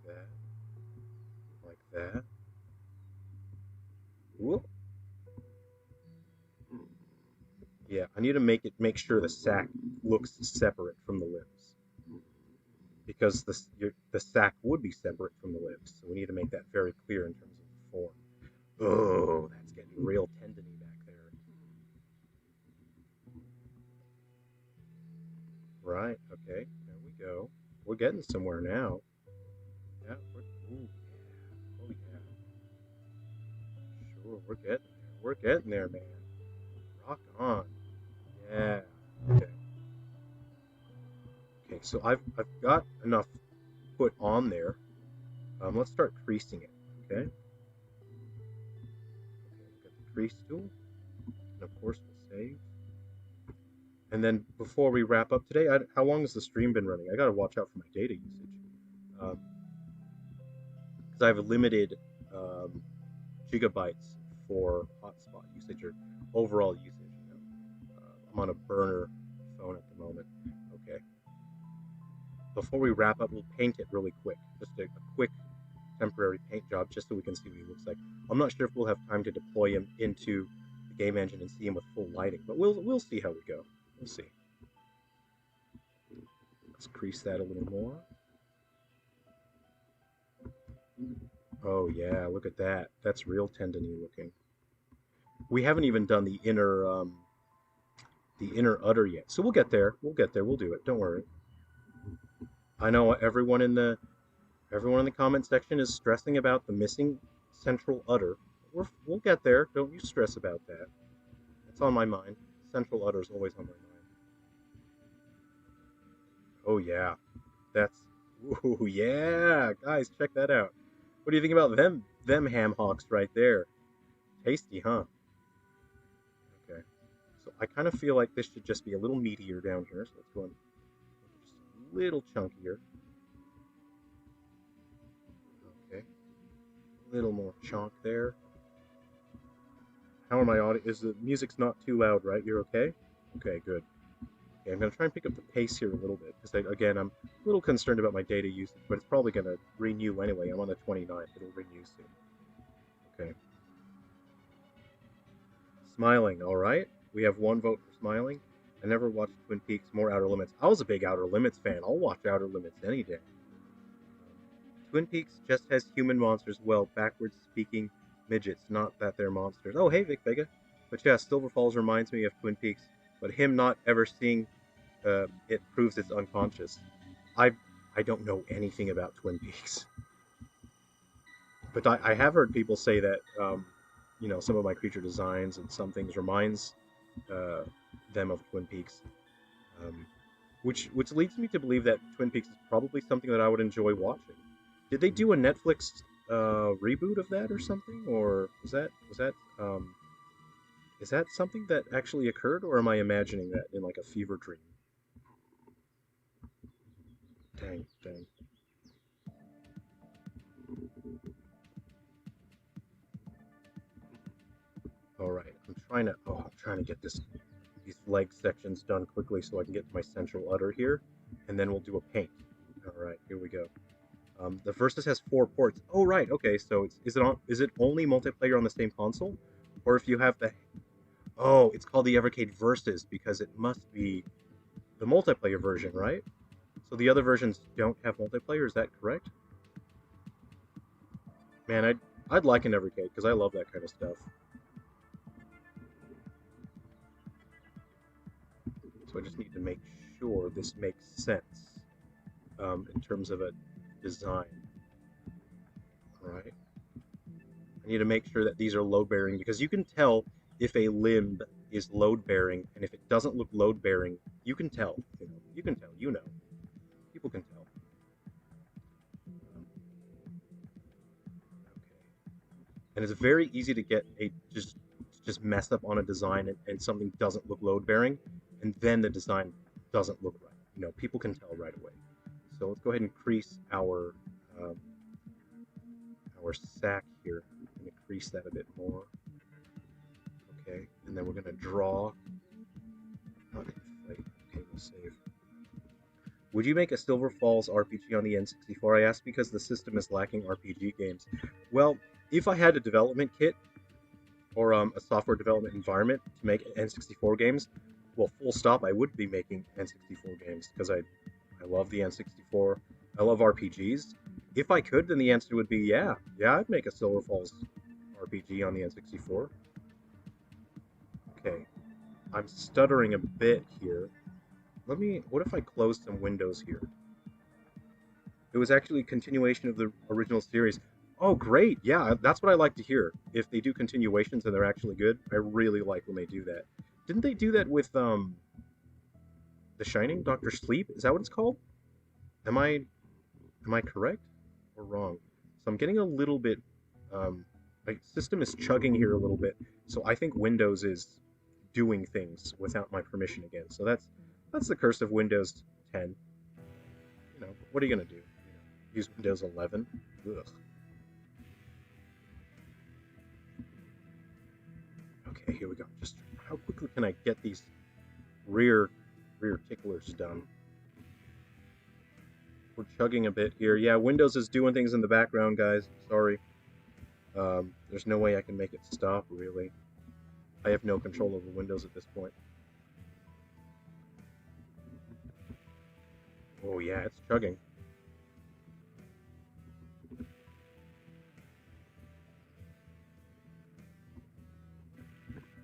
me. Like that. Whoop. Yeah, I need to make sure the sack looks separate from the limbs, because the sack would be separate from the limbs. So we need to make that very clear in terms of the form. Oh, that's getting real tendony back there. Right. Okay. There we go. We're getting somewhere now. Yeah. Ooh, yeah. Oh yeah. Sure. We're getting there. We're getting there, man. Rock on. Yeah. Okay. Okay. So I've got enough put on there. Let's start creasing it. Okay. Okay. Get the crease tool, and of course we'll save. And then before we wrap up today, how long has the stream been running? I gotta watch out for my data usage, because I have a limited gigabytes for hotspot usage or overall usage. I'm on a burner phone at the moment. Okay. Before we wrap up, we'll paint it really quick. Just a quick temporary paint job, just so we can see what he looks like. I'm not sure if we'll have time to deploy him into the game engine and see him with full lighting, but we'll see how we go. We'll see. Let's crease that a little more. Oh yeah, look at that. That's real tendony looking. We haven't even done the inner udder yet, so we'll get there. We'll get there. We'll do it. Don't worry. I know everyone in the comment section is stressing about the missing central udder. We'll get there. Don't you stress about that. It's on my mind. Central udder is always on my mind. Oh yeah, that's Ooh, yeah, guys, check that out. What do you think about them ham hocks right there? Tasty, huh? Okay. So I kind of feel like this should just be a little meatier down here. So let's go and just a little chunkier. Okay. A little more chunk there. How are my audio? Is the music's not too loud, right? You're okay? Okay, good. Okay, I'm gonna try and pick up the pace here a little bit because again, I'm a little concerned about my data usage, but it's probably gonna renew anyway. I'm on the 29th. It'll renew soon. Okay. Smiling, all right. We have one vote for Smiling. I never watched Twin Peaks, more Outer Limits. I was a big Outer Limits fan. I'll watch Outer Limits any day. Twin Peaks just has human monsters, well, backwards speaking midgets, not that they're monsters. Oh, hey, Vic Vega. But yeah, Silver Falls reminds me of Twin Peaks, but him not ever seeing it proves it's unconscious. I I don't know anything about Twin Peaks, but I have heard people say that some of my creature designs and some things reminds uh, them of Twin Peaks, um, which leads me to believe that Twin Peaks is probably something that I would enjoy watching. Did they do a Netflix reboot of that or something, or is that something that actually occurred, or am I imagining that in like a fever dream? Dang, dang. All right, I'm trying to get these leg sections done quickly so I can get to my central udder here, and then we'll do a paint. All right, here we go. The Versus has 4 ports. Oh right, okay. So is it only multiplayer on the same console, or if you have the it's called the Evercade Versus because it must be the multiplayer version, right? So the other versions don't have multiplayer. Is that correct? Man, I'd like an Evercade because I love that kind of stuff. So I just need to make sure this makes sense in terms of a design. All right. I need to make sure that these are load bearing because you can tell if a limb is load bearing, and if it doesn't look load bearing, you can tell. You can tell. People can tell. Okay. And it's very easy to get a just mess up on a design and something doesn't look load bearing, and then the design doesn't look right. People can tell right away. So let's go ahead and increase um, our sack here and increase that a bit more. Okay, and then we're gonna draw. Okay, we'll save. Would you make a Silver Falls RPG on the N64? I asked because the system is lacking RPG games. Well, if I had a development kit or a software development environment to make N64 games, well, full stop, I would be making N64 games because I love the N64. I love RPGs. If I could, then the answer would be yeah. Yeah, I'd make a Silver Falls RPG on the N64. Okay, I'm stuttering a bit here. What if I close some windows here? It was actually a continuation of the original series. Oh, great. Yeah, that's what I like to hear. If they do continuations and they're actually good, I really like when they do that. Didn't they do that with The Shining, Doctor Sleep? Is that what it's called? Am I am I correct or wrong? So I'm getting a little bit my system is chugging here a little bit. So I think Windows is doing things without my permission again. So that's the curse of Windows 10. What are you gonna do? Use Windows 11? Ugh. Okay, here we go. Just how quickly can I get these rear ticklers done? We're chugging a bit here. Yeah, Windows is doing things in the background, guys. Sorry. There's no way I can make it stop, really. I have no control over Windows at this point. Oh yeah, it's chugging.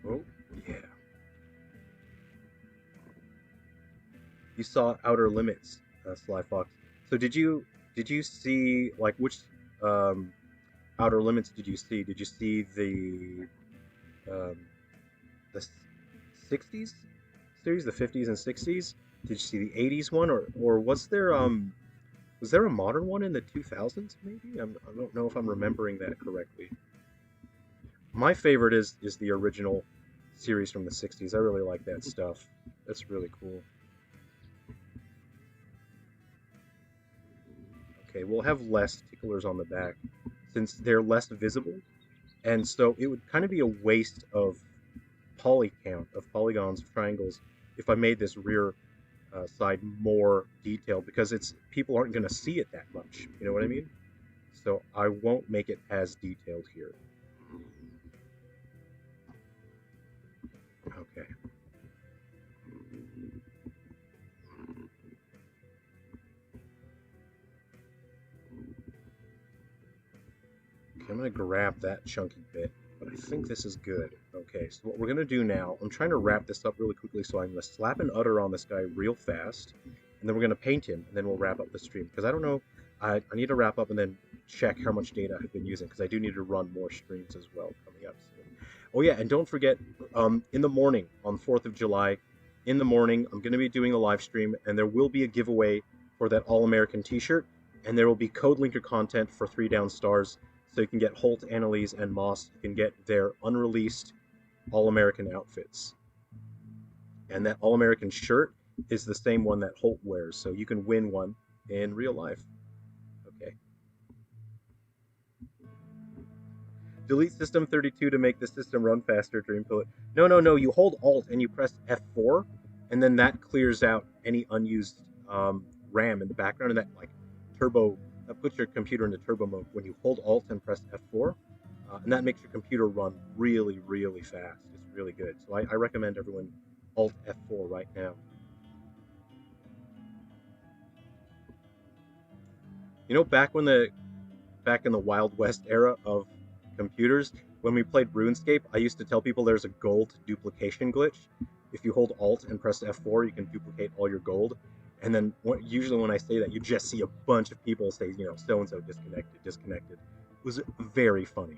Oh, yeah. You saw Outer Limits, Sly Fox. So did you see like which um, Outer Limits did you see? Did you see um, the '60s series, the '50s and '60s? Did you see the '80s one, or was there Was there a modern one in the 2000s, maybe? I don't know if I'm remembering that correctly. My favorite is the original series from the 60s. I really like that stuff. That's really cool. Okay, we'll have less ticklers on the back since they're less visible, and so it would kind of be a waste of poly count, of polygons, of triangles, if I made this rear side more detailed, because it's people aren't going to see it that much. You know what I mean? So I won't make it as detailed here. Okay. Okay, I'm going to grab that chunky bit, but I think this is good. Okay, so what we're going to do now, I'm trying to wrap this up really quickly, so I'm going to slap an udder on this guy real fast, and then we're going to paint him, and then we'll wrap up the stream. Because I don't know, I need to wrap up and then check how much data I've been using, because I do need to run more streams as well coming up soon. Oh yeah, and don't forget, in the morning, on 4th of July, in the morning, I'm going to be doing a live stream, and there will be a giveaway for that All-American t-shirt, and there will be code linker content for 3 down stars. So you can get Holt, Annalise, and Moss. You can get their unreleased All-American outfits. And that All-American shirt is the same one that Holt wears, so you can win one in real life. Okay. Delete system 32 to make the system run faster, Dreampoet. No. You hold Alt and you press F4, and then that clears out any unused RAM in the background, and that like turbo. That puts your computer into turbo mode when you hold Alt and press F4, and that makes your computer run really, really fast. It's really good. So I recommend everyone Alt F4 right now. You know, back in the Wild West era of computers, when we played RuneScape, I used to tell people there's a gold duplication glitch. If you hold Alt and press F4, you can duplicate all your gold. And then usually when I say that, you just see a bunch of people say, you know, so-and-so disconnected. It was very funny.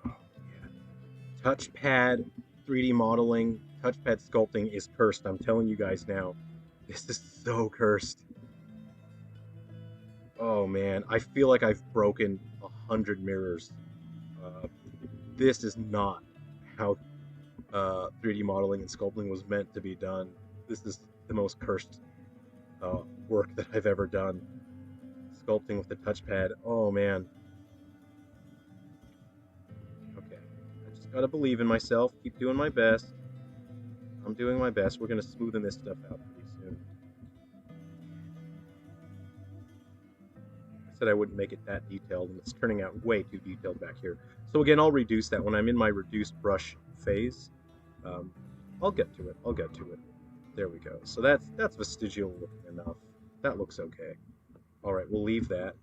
Oh, yeah. Touchpad 3D modeling, touchpad sculpting is cursed. I'm telling you guys now. This is so cursed. Oh man, I feel like I've broken 100 mirrors. Uh, this is not how 3D modeling and sculpting was meant to be done. This is the most cursed work that I've ever done. Sculpting with the touchpad. Oh man. Okay. I just gotta believe in myself. Keep doing my best. I'm doing my best. We're gonna smoothen this stuff out pretty soon. I said I wouldn't make it that detailed, and it's turning out way too detailed back here. So again, I'll reduce that when I'm in my reduced brush phase. I'll get to it. I'll get to it. There we go. So that's vestigial looking enough. That looks okay. All right, we'll leave that.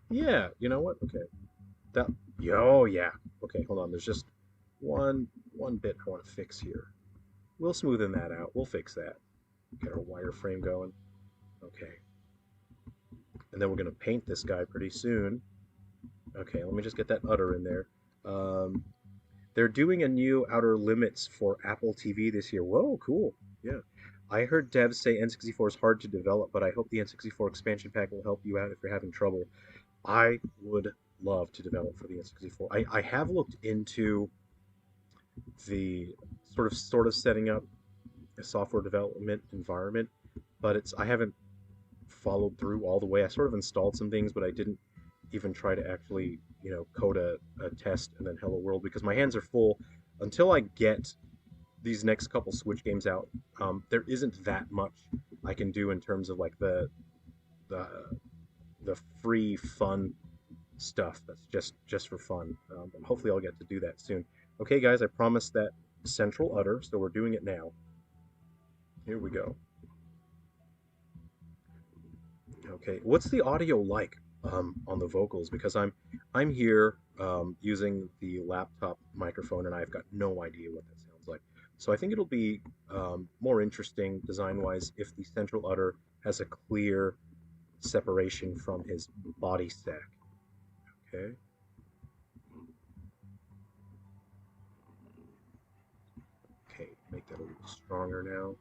Yeah, you know what? Okay. That. Oh yeah. Okay, hold on. There's just one bit I want to fix here. We'll smoothen that out. We'll fix that. Get our wireframe going. Okay. And then we're gonna paint this guy pretty soon. Okay, let me just get that udder in there. They're doing a new Outer Limits for Apple TV this year. Whoa, cool. Yeah. I heard devs say N64 is hard to develop, but I hope the N64 expansion pack will help you out if you're having trouble. I would love to develop for the N64. I have looked into the sort of setting up a software development environment, but I haven't followed through all the way. I sort of installed some things, but I didn't even try to actually, you know, code a test and then Hello World, because my hands are full until I get these next couple Switch games out. There isn't that much I can do in terms of like the the free fun stuff that's just for fun. But hopefully I'll get to do that soon. Okay, guys, I promised that central udder, so we're doing it now. Here we go. Okay, what's the audio like on the vocals? Because I'm here using the laptop microphone, and I've got no idea what that sounds like. So I think it'll be more interesting design-wise if the central udder has a clear separation from his body stack. Okay. stronger now.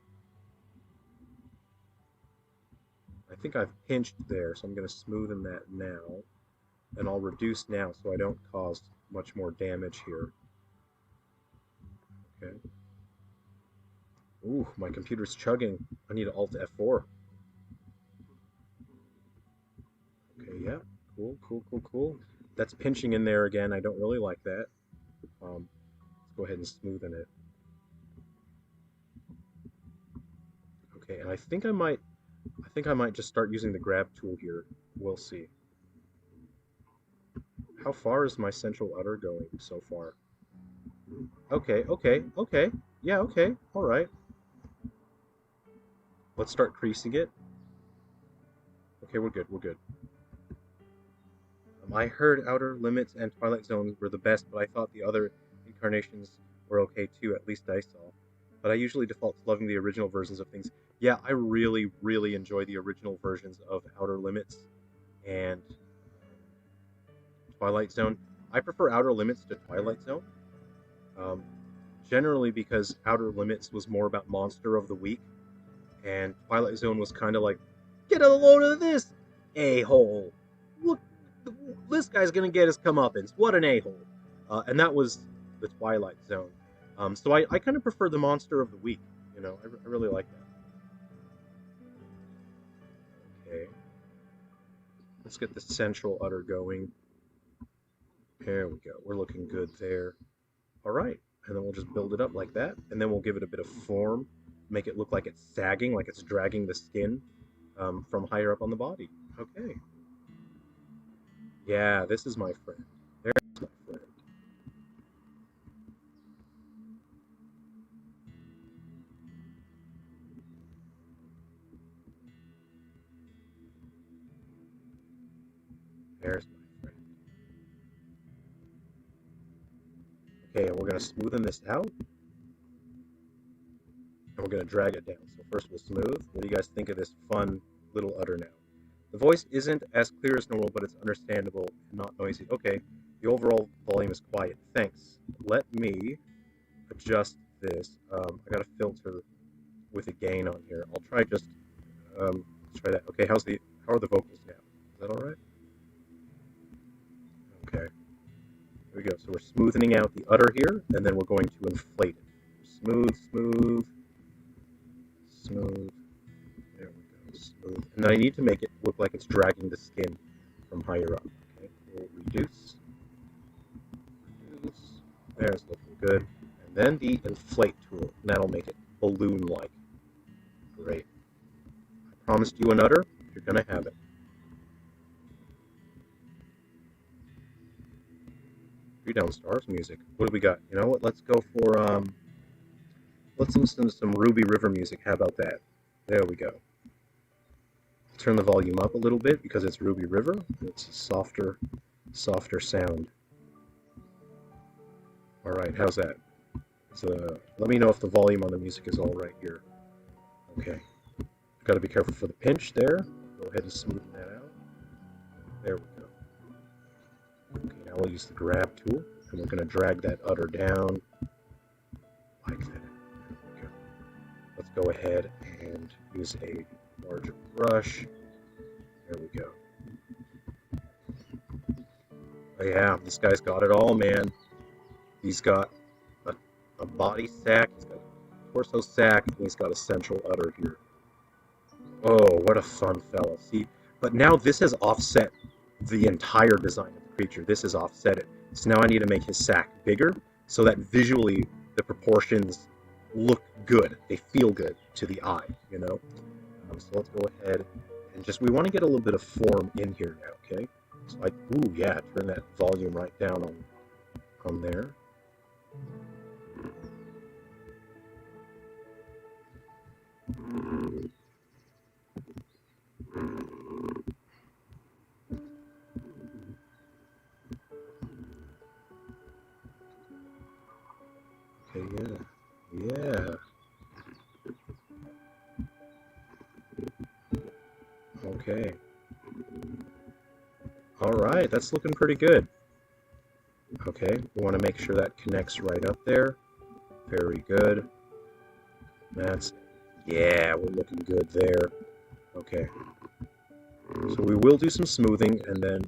I think I've pinched there, so I'm going to smoothen that now. And I'll reduce now so I don't cause much more damage here. Okay. Ooh, my computer's chugging. I need to Alt F4. Okay, yeah. Cool, cool, cool, cool. That's pinching in there again. I don't really like that. Let's go ahead and smoothen it. Okay, and I think I might just start using the grab tool here. We'll see. How far is my central udder going so far? Okay, okay, okay. Yeah, okay. All right. Let's start creasing it. Okay, we're good, we're good. I heard Outer Limits and Twilight Zone were the best, but I thought the other incarnations were okay too, at least I saw. But I usually default to loving the original versions of things. Yeah, I really, really enjoy the original versions of Outer Limits and Twilight Zone. I prefer Outer Limits to Twilight Zone. Generally because Outer Limits was more about Monster of the Week, and Twilight Zone was kind of like, get a load of this, a-hole. Look, this guy's gonna get his comeuppance. What an a-hole. And that was the Twilight Zone. So I kind of prefer the Monster of the Week. You know, I really like that. Okay. Let's get the central udder going. There we go. We're looking good there. All right. And then we'll just build it up like that. And then we'll give it a bit of form. Make it look like it's sagging, like it's dragging the skin from higher up on the body. Okay. Yeah, this is my friend. There's my friend. There's my friend. Okay, and we're going to smoothen this out. And we're going to drag it down. So first we'll smooth. What do you guys think of this fun little udder now? The voice isn't as clear as normal, but it's understandable and not noisy. Okay, the overall volume is quiet. Thanks. Let me adjust this. I got a filter with a gain on here. I'll try just let's try that. Okay, how are the vocals now? Is that all right? Okay. Here we go. So we're smoothing out the udder here, and then we're going to inflate it. Smooth, smooth, smooth. There we go. Smooth. And then I need to make it look like it's dragging the skin from higher up. Okay. We'll reduce. Reduce. There's looking good. And then the inflate tool. And that'll make it balloon-like. Great. I promised you an udder. You're gonna have it. Three Down Stars music. What do we got? You know what? Let's go for let's listen to some Ruby River music. How about that? There we go. Turn the volume up a little bit because it's Ruby River. It's a softer sound. All right, how's that? Let me know if the volume on the music is all right here. Okay. Got to be careful for the pinch there. Go ahead and smoothen that out. There we go. Okay, now we'll use the grab tool, and we're going to drag that udder down like that. There we go. Let's go ahead and use a larger brush. There we go. Oh yeah, this guy's got it all, man. He's got a body sack, he's got a torso sack, and he's got a central udder here. Oh, what a fun fella. See, but now this has offset the entire design of the creature. This has offset it. So now I need to make his sack bigger so that visually the proportions look good. They feel good to the eye, you know? So let's go ahead and we want to get a little bit of form in here now, okay? So ooh, yeah, turn that volume right down on there. Okay, yeah. Okay. All right, that's looking pretty good. Okay, we want to make sure that connects right up there. Very good. That's... Yeah, we're looking good there. Okay. So we will do some smoothing, and then...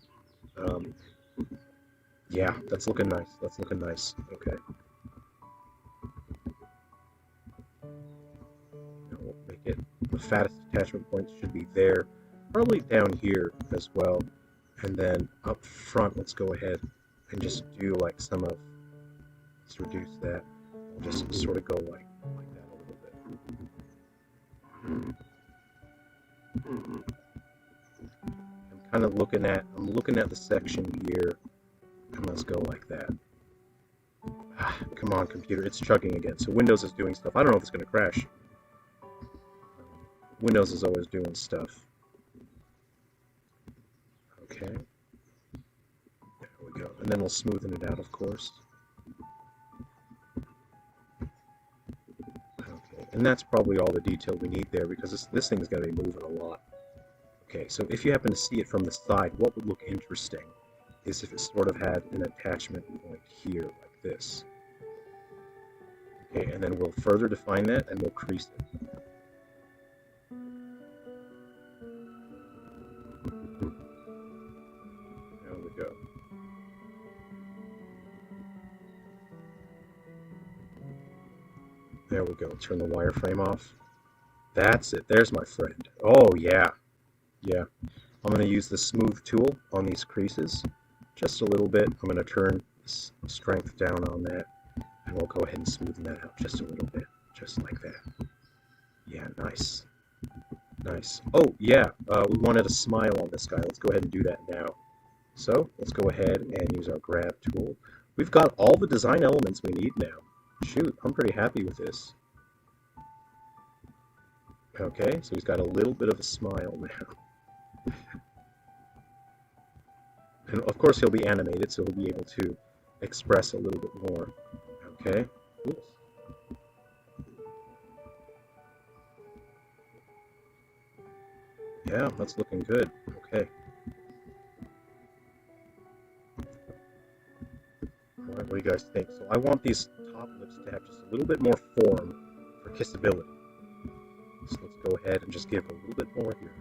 yeah, that's looking nice. That's looking nice. Okay. Now we'll make it... The fattest attachment points should be there. Probably down here as well. And then up front, let's go ahead and just do like some of... Let's reduce that. We'll just sort of go like that a little bit. I'm looking at the section here, and let's go like that. Come on, computer, it's chugging again. So Windows is doing stuff. I don't know if it's going to crash. Windows is always doing stuff. Okay. There we go. And then we'll smoothen it out, of course. Okay, and that's probably all the detail we need there, because this thing's going to be moving a lot. Okay, so if you happen to see it from the side, what would look interesting is if it sort of had an attachment point here, like this. Okay, and then we'll further define that, and we'll crease it. There we go. There we go. Turn the wireframe off. That's it. There's my friend. Oh, yeah. Yeah. I'm going to use the smooth tool on these creases. Just a little bit. I'm going to turn strength down on that. And we'll go ahead and smoothen that out just a little bit. Just like that. Yeah, nice. Nice. Oh, yeah. We wanted a smile on this guy. Let's go ahead and do that now. So, let's go ahead and use our grab tool. We've got all the design elements we need now. Shoot, I'm pretty happy with this. Okay, so he's got a little bit of a smile now. And of course he'll be animated, so he'll be able to express a little bit more. Okay. Oops. Yeah, that's looking good. Okay. Alright, what do you guys think? So I want these top lips to have just a little bit more form for kissability. So let's go ahead and just give a little bit more here.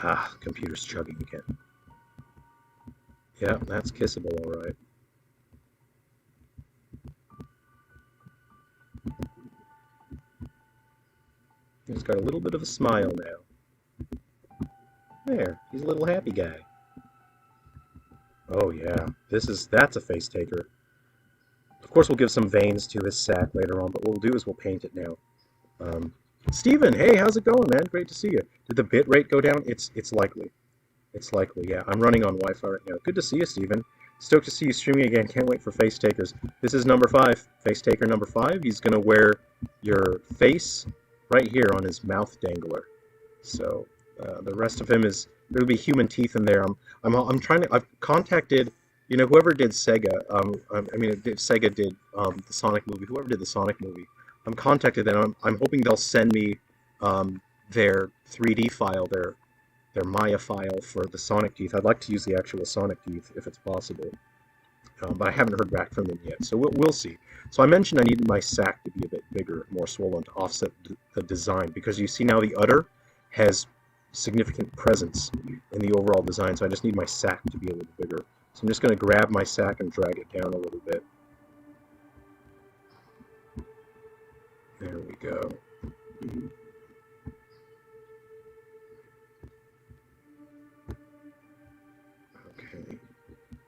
Ah, computer's chugging again. Yeah, that's kissable, alright. He's got a little bit of a smile now. There, he's a little happy guy. Oh yeah, that's a Facetaker. Of course we'll give some veins to his sack later on, but what we'll do is we'll paint it now. Steven, hey, how's it going, man? Great to see you. Did the bit rate go down? It's likely. It's likely, yeah. I'm running on Wi-Fi right now. Good to see you, Steven. Stoked to see you streaming again. Can't wait for Facetakers. This is number 5. Facetaker number 5. He's going to wear your face right here on his mouth dangler. So the rest of him is... There'll be human teeth in there. I'm trying to... I've contacted... You know, whoever did Sega... Sega did the Sonic movie. Whoever did the Sonic movie. I'm contacted them. I'm hoping they'll send me their 3D file, their Maya file for the Sonic teeth. I'd like to use the actual Sonic teeth if it's possible, but I haven't heard back from them yet. So we'll see. So I mentioned I needed my sack to be a bit bigger, more swollen to offset the design, because you see now the udder has significant presence in the overall design. So I just need my sack to be a little bigger. So I'm just going to grab my sack and drag it down a little bit. There we go. Okay.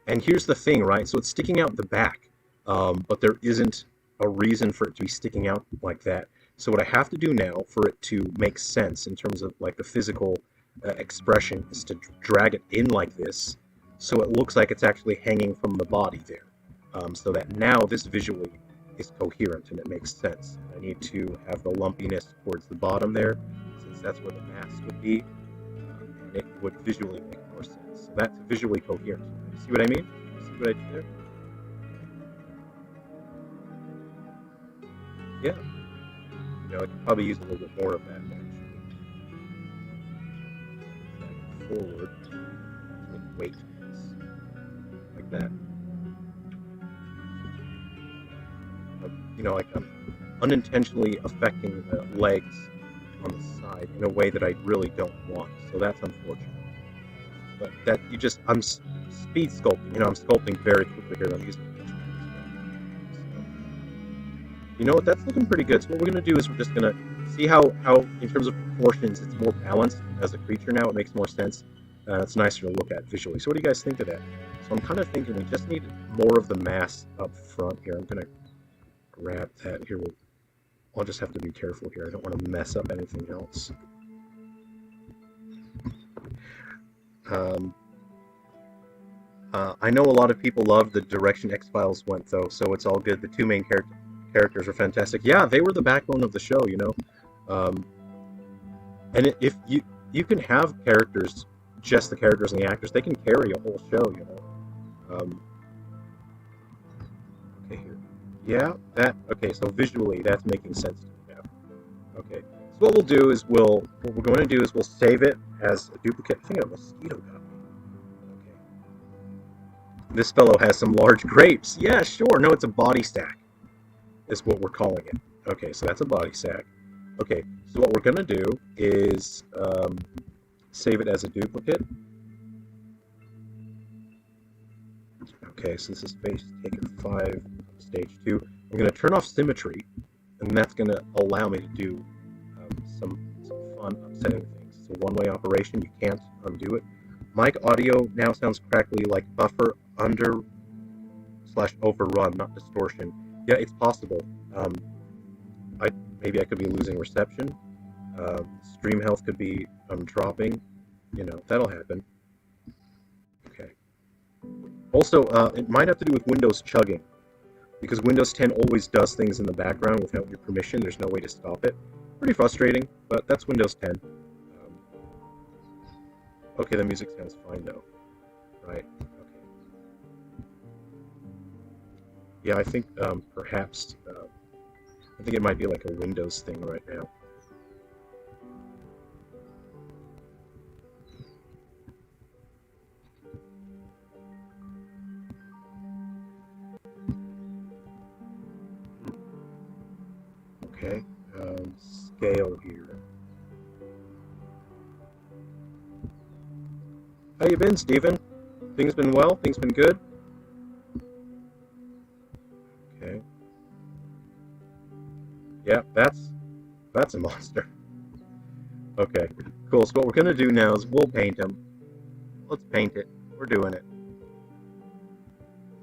And here's the thing, right? So it's sticking out the back, but there isn't a reason for it to be sticking out like that. So what I have to do now for it to make sense in terms of like the physical expression is to drag it in like this, so it looks like it's actually hanging from the body there. So that now this visually is coherent and it makes sense. I need to have the lumpiness towards the bottom there, since that's where the mask would be, and it would visually make more sense. So that's visually coherent. You see what I mean? You see what I did there? Yeah. You know, I could probably use a little bit more of that actually. Forward with weight, like that. you know, like I'm unintentionally affecting the legs on the side in a way that I really don't want. So that's unfortunate. But that I'm speed sculpting. You know, I'm sculpting very quickly here. I'm using each one as well. So, you know what? That's looking pretty good. So what we're gonna do is we're just gonna see how in terms of proportions it's more balanced as a creature now. It makes more sense. It's nicer to look at visually. So what do you guys think of that? So I'm kind of thinking we just need more of the mass up front here. I'm gonna grab that here. I'll just have to be careful here. I don't want to mess up anything else. I know a lot of people love the direction X-Files went, though, so it's all good. The two main characters are fantastic. Yeah, they were the backbone of the show, you know. And if you can have characters, just the characters and the actors, they can carry a whole show, you know. Okay, here. Yeah, okay, so visually, that's making sense to me now. Okay, so what we'll do is what we're going to do is we'll save it as a duplicate. I think a mosquito got me. Okay. This fellow has some large grapes. Yeah, sure. No, it's a body stack, is what we're calling it. Okay, so that's a body stack. Okay, so what we're going to do is save it as a duplicate. Okay, so this is Facetaker 5, stage 2. I'm going to turn off symmetry, and that's going to allow me to do some fun upsetting things. It's a one-way operation. You can't undo it. Mic audio now sounds crackly like buffer under/overrun, not distortion. Yeah, it's possible. Maybe I could be losing reception. Stream health could be dropping. You know, that'll happen. Okay. Also, it might have to do with Windows chugging, because Windows 10 always does things in the background without your permission. There's no way to stop it. Pretty frustrating, but that's Windows 10. Okay, the music sounds fine though. Right, okay. Yeah, I think perhaps, I think it might be like a Windows thing right now. Okay, scale here. How you been, Steven? Things been well? Things been good? Okay. Yeah, that's a monster. Okay, cool. So what we're gonna do now is we'll paint him. Let's paint it. We're doing it.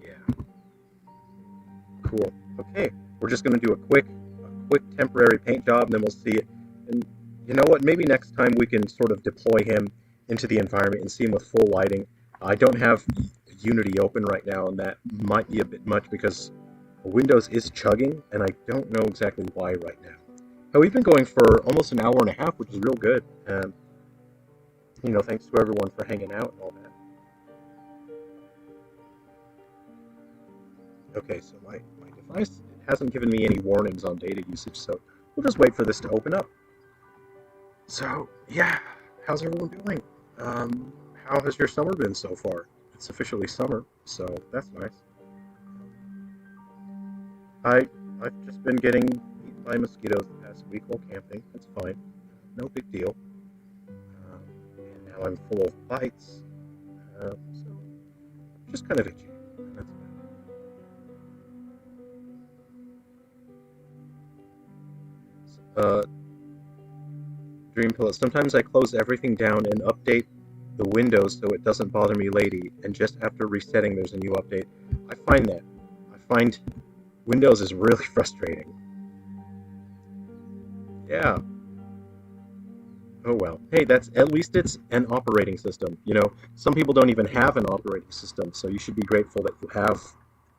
Yeah. Cool. Okay, we're just gonna do a quick temporary paint job, and then we'll see it. And you know what? Maybe next time we can sort of deploy him into the environment and see him with full lighting. I don't have Unity open right now, and that might be a bit much because Windows is chugging, and I don't know exactly why right now. But we've been going for almost an hour and a half, which is real good. You know, thanks to everyone for hanging out and all that. Okay, so my device hasn't given me any warnings on data usage, so we'll just wait for this to open up. So, yeah, how's everyone doing? How has your summer been so far? It's officially summer, so that's nice. I've just been getting eaten by mosquitoes the past week while camping. It's fine. No big deal. And now I'm full of bites. So just kind of itchy. That's fine. Dream Pillow. Sometimes I close everything down and update the Windows so it doesn't bother me later, and just after resetting there's a new update. I find Windows is really frustrating. Yeah. Oh well. Hey, at least it's an operating system. You know, some people don't even have an operating system, so you should be grateful that you have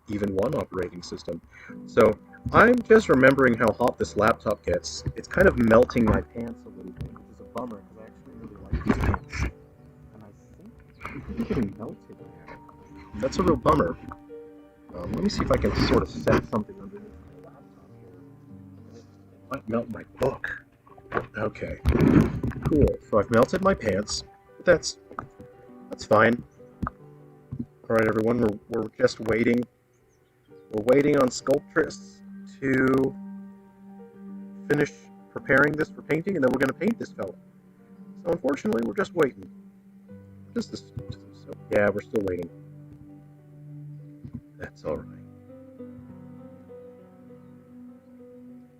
even one operating system. So I'm just remembering how hot this laptop gets. It's kind of melting my pants a little bit, which is a bummer because I actually really like these pants. And I think they're getting melted now. That's a real bummer. Let me see if I can sort of set something underneath my laptop here. It might melt my book. Okay. Cool. So I've melted my pants. But that's fine. Alright everyone, we're just waiting. We're waiting on Sculptress to finish preparing this for painting, and then we're going to paint this fella. So unfortunately, we're just waiting. Just this. So, yeah, we're still waiting. That's all right.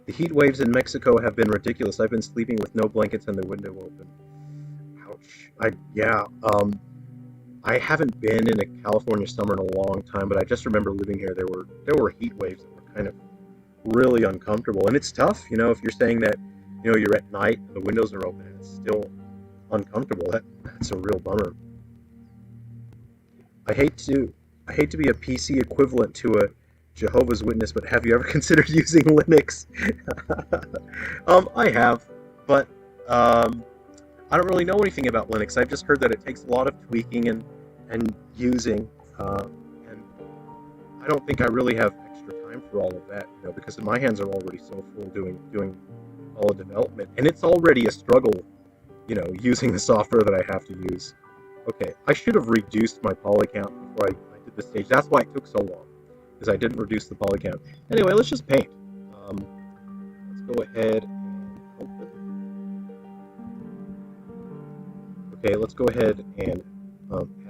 The heat waves in Mexico have been ridiculous. I've been sleeping with no blankets and the window open. Ouch. I haven't been in a California summer in a long time, but I just remember living here. There were heat waves that were kind of really uncomfortable, and it's tough, you know, if you're saying that, you know, you're at night and the windows are open and it's still uncomfortable. That's a real bummer. I hate to be a PC equivalent to a Jehovah's Witness, but have you ever considered using Linux? I have, but I don't really know anything about Linux. I've just heard that it takes a lot of tweaking and using, and I don't think I really have extra time for all of that, you know, because my hands are already so full doing all the development, and it's already a struggle, you know, using the software that I have to use. Okay, I should have reduced my poly count before I did this stage. That's why it took so long, because I didn't reduce the poly count. Anyway, let's just paint. Let's go ahead and open. Okay, let's go ahead and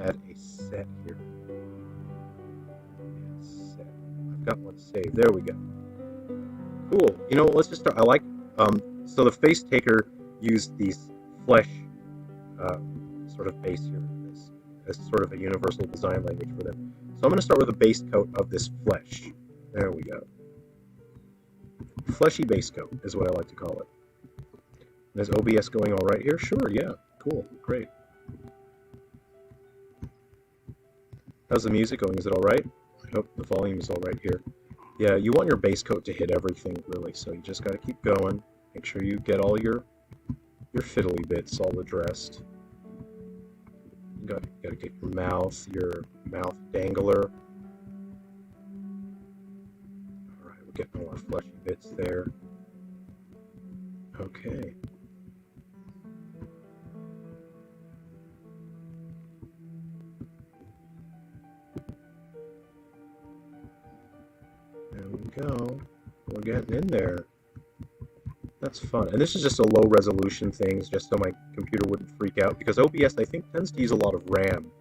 add a set here. Set. I've got one saved. There we go. Cool. You know, let's just start. I like, so the Facetaker used these flesh sort of base here as sort of a universal design language for them. So I'm going to start with a base coat of this flesh. There we go. Fleshy base coat is what I like to call it. And is OBS going all right here? Sure, yeah. Cool, great. How's the music going? Is it all right? I hope the volume is all right here. Yeah, you want your base coat to hit everything, really, so you just got to keep going. Make sure you get all your fiddly bits all addressed. You got to get your mouth dangler. Alright, we're getting all our fleshy bits there. Okay. There we go. We're getting in there. That's fun. And this is just a low resolution thing, just so my computer wouldn't freak out, because OBS, I think, tends to use a lot of RAM.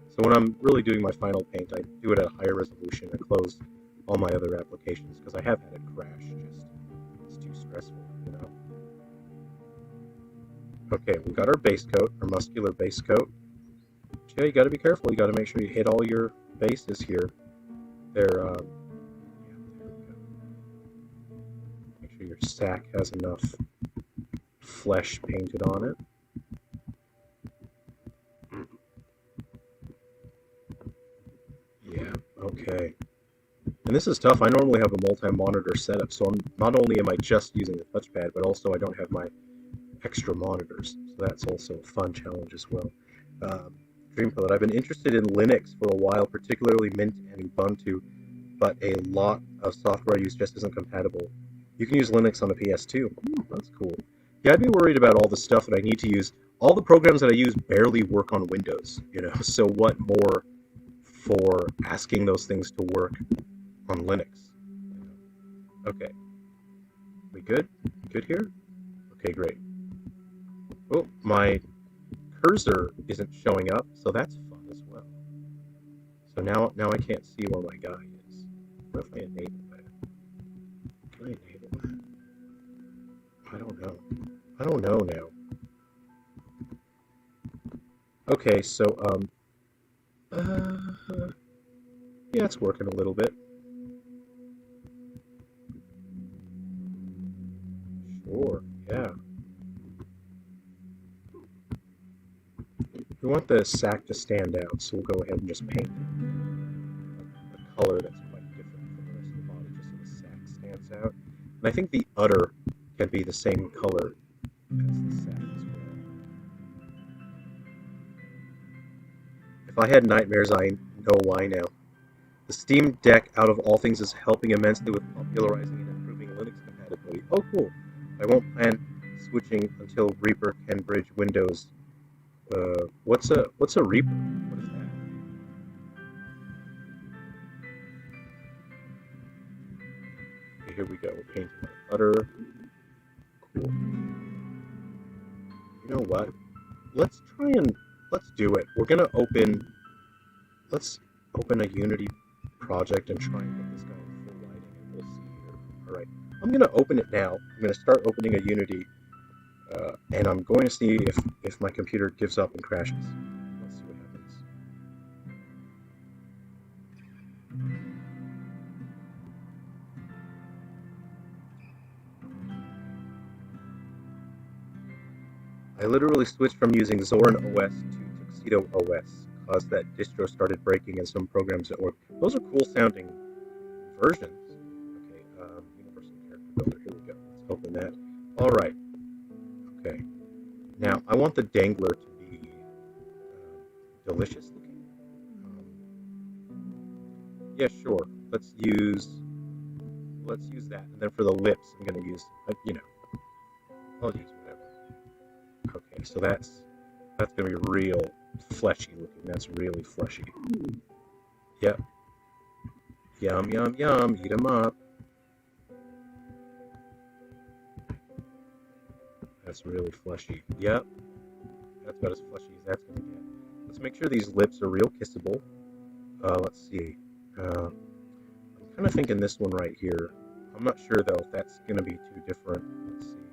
So when I'm really doing my final paint, I do it at a higher resolution and close all my other applications, because I have had it crash. It's too stressful, you know? Okay, we got our base coat, our muscular base coat. But yeah, you got to be careful. You got to make sure you hit all your bases here. They're, your sack has enough flesh painted on it. Yeah, okay. And this is tough. I normally have a multi-monitor setup, so not only am I just using the touchpad, but also I don't have my extra monitors. So that's also a fun challenge as well. Dreampilot, I've been interested in Linux for a while, particularly Mint and Ubuntu, but a lot of software I use just isn't compatible. You can use Linux on a PS2. That's cool. Yeah, I'd be worried about all the stuff that I need to use. All the programs that I use barely work on Windows, you know, so what more for asking those things to work on Linux? Okay. We good? Good here? Okay, great. Oh, my cursor isn't showing up, so that's fun as well. So now I can't see where my guy is. What if I enable that? Can I enable that? I don't know. I don't know now. Okay, so, yeah, it's working a little bit. Sure, yeah. We want the sack to stand out, so we'll go ahead and just paint a color that's quite different from the rest of the body, just so the sack stands out. And I think the udder can be the same color as the sack as well. If I had nightmares, I know why now. The Steam Deck, out of all things, is helping immensely with popularizing and improving Linux compatibility. Oh, cool. I won't plan switching until Reaper can bridge Windows. What's a Reaper? What is that? Okay, here we go. We're painting our butter. Cool. You know what? Let's do it. Let's open a Unity project and try and get this guy in full lighting, and we'll see here. Alright, I'm gonna open it now. I'm gonna start opening a Unity, and I'm going to see if my computer gives up and crashes. Let's see what happens. I literally switched from using Zorin OS to Tuxedo OS, because that distro started breaking and some programs didn't work. Those are cool sounding versions. Okay, Universal Character Builder, here we go. Let's open that. Alright. Okay. Now, I want the dangler to be delicious looking. Yeah, sure. Let's use that. And then for the lips, I'm going to use, I'll use whatever. Okay, so that's going to be real fleshy looking. That's really fleshy. Yep. Yum, yum, yum. Eat 'em up. That's really fleshy. Yep. That's about as fleshy as that's going to get. Let's make sure these lips are real kissable. Let's see. I'm kind of thinking this one right here. I'm not sure, though, if that's going to be too different. Let's see.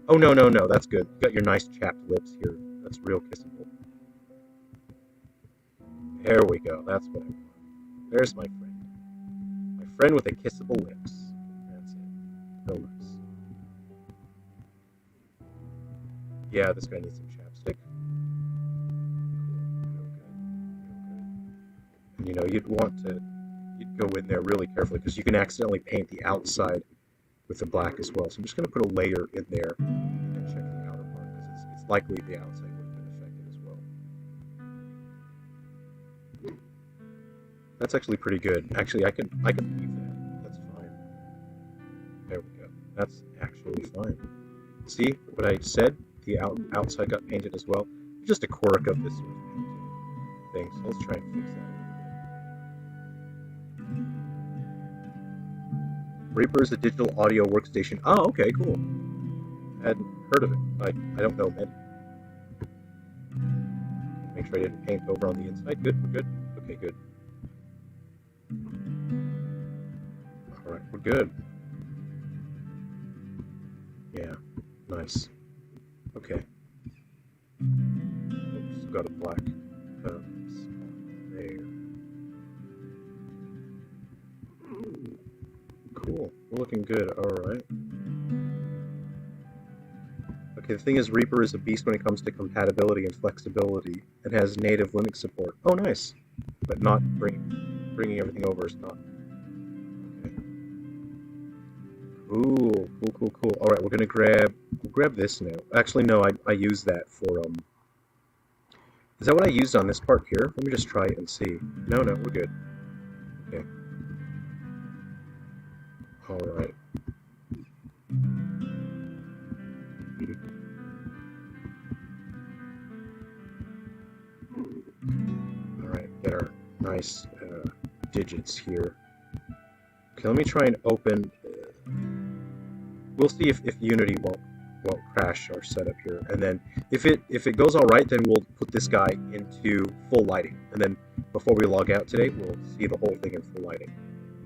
Oh, no, that's good. You got your nice chapped lips here. That's real kissable. There we go. That's what I want. There's my friend. My friend with the kissable lips. That's it. Real nice. Yeah, this guy needs some chapstick. Cool. Real good. Real good. And you'd go in there really carefully because you can accidentally paint the outside with the black as well. So I'm just going to put a layer in there and check the outer part because it's likely the outside would have been affected as well. That's actually pretty good. Actually, I can leave that. That's fine. There we go. That's actually fine. See what I said? The outside got painted as well. Just a quirk of this sort of painting thing. So let's try and fix that. Reaper is a digital audio workstation. Oh, okay, cool. Hadn't heard of it. I don't know many. Make sure I didn't paint over on the inside. Good, we're good. Okay, good. Alright, we're good. Yeah, nice. Okay. Oops, got a black spot there. Cool. We're looking good. Alright. Okay, the thing is, Reaper is a beast when it comes to compatibility and flexibility, and has native Linux support. Oh, nice. But not bringing everything over is not. Okay. Cool. Alright, we'll grab this now. Actually, no, I use that for, is that what I used on this part here? Let me just try it and see. No, we're good. Okay. Alright. Alright, get our nice digits here. Okay, let me try and open. We'll see if Unity won't crash our setup here, and then if it goes all right, then we'll put this guy into full lighting, and then before we log out today, we'll see the whole thing in full lighting.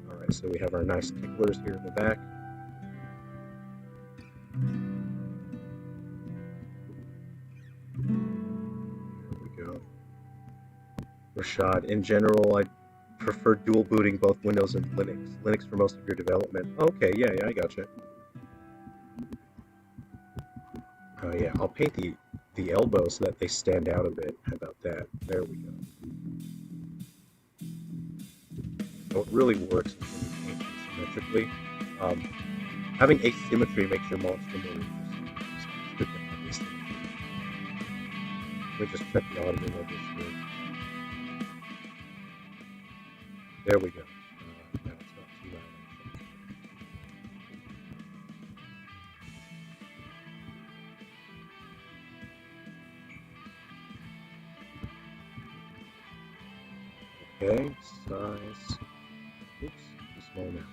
All right, so we have our nice ticklers here in the back. There we go. Rashad, in general, I prefer dual booting both Windows and Linux. Linux for most of your development. Okay, yeah, I gotcha. Oh yeah, I'll paint the elbows so that they stand out a bit. How about that? There we go. So it really works when you paint symmetrically. Having asymmetry makes your monster more interesting. It's good to have asymmetry. Let me just check the audio levels here. There we go. Now it's not too loud. Okay, size. Oops, too small now.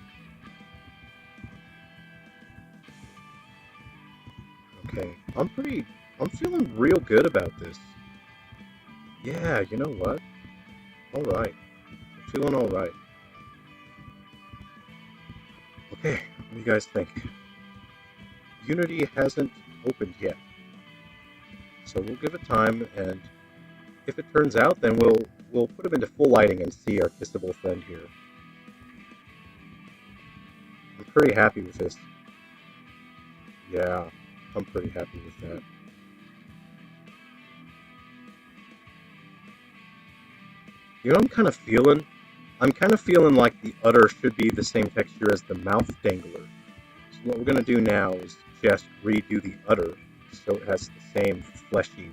everything. I'm feeling real good about this. Yeah, you know what? Alright. I'm feeling alright. Okay, what do you guys think? Unity hasn't opened yet. So we'll give it time, and if it turns out, then we'll put him into full lighting and see our kissable friend here. I'm pretty happy with this. Yeah, I'm pretty happy with that. You know, I'm kind of feeling like the udder should be the same texture as the mouth dangler. So what we're gonna do now is just redo the udder so it has the same fleshy.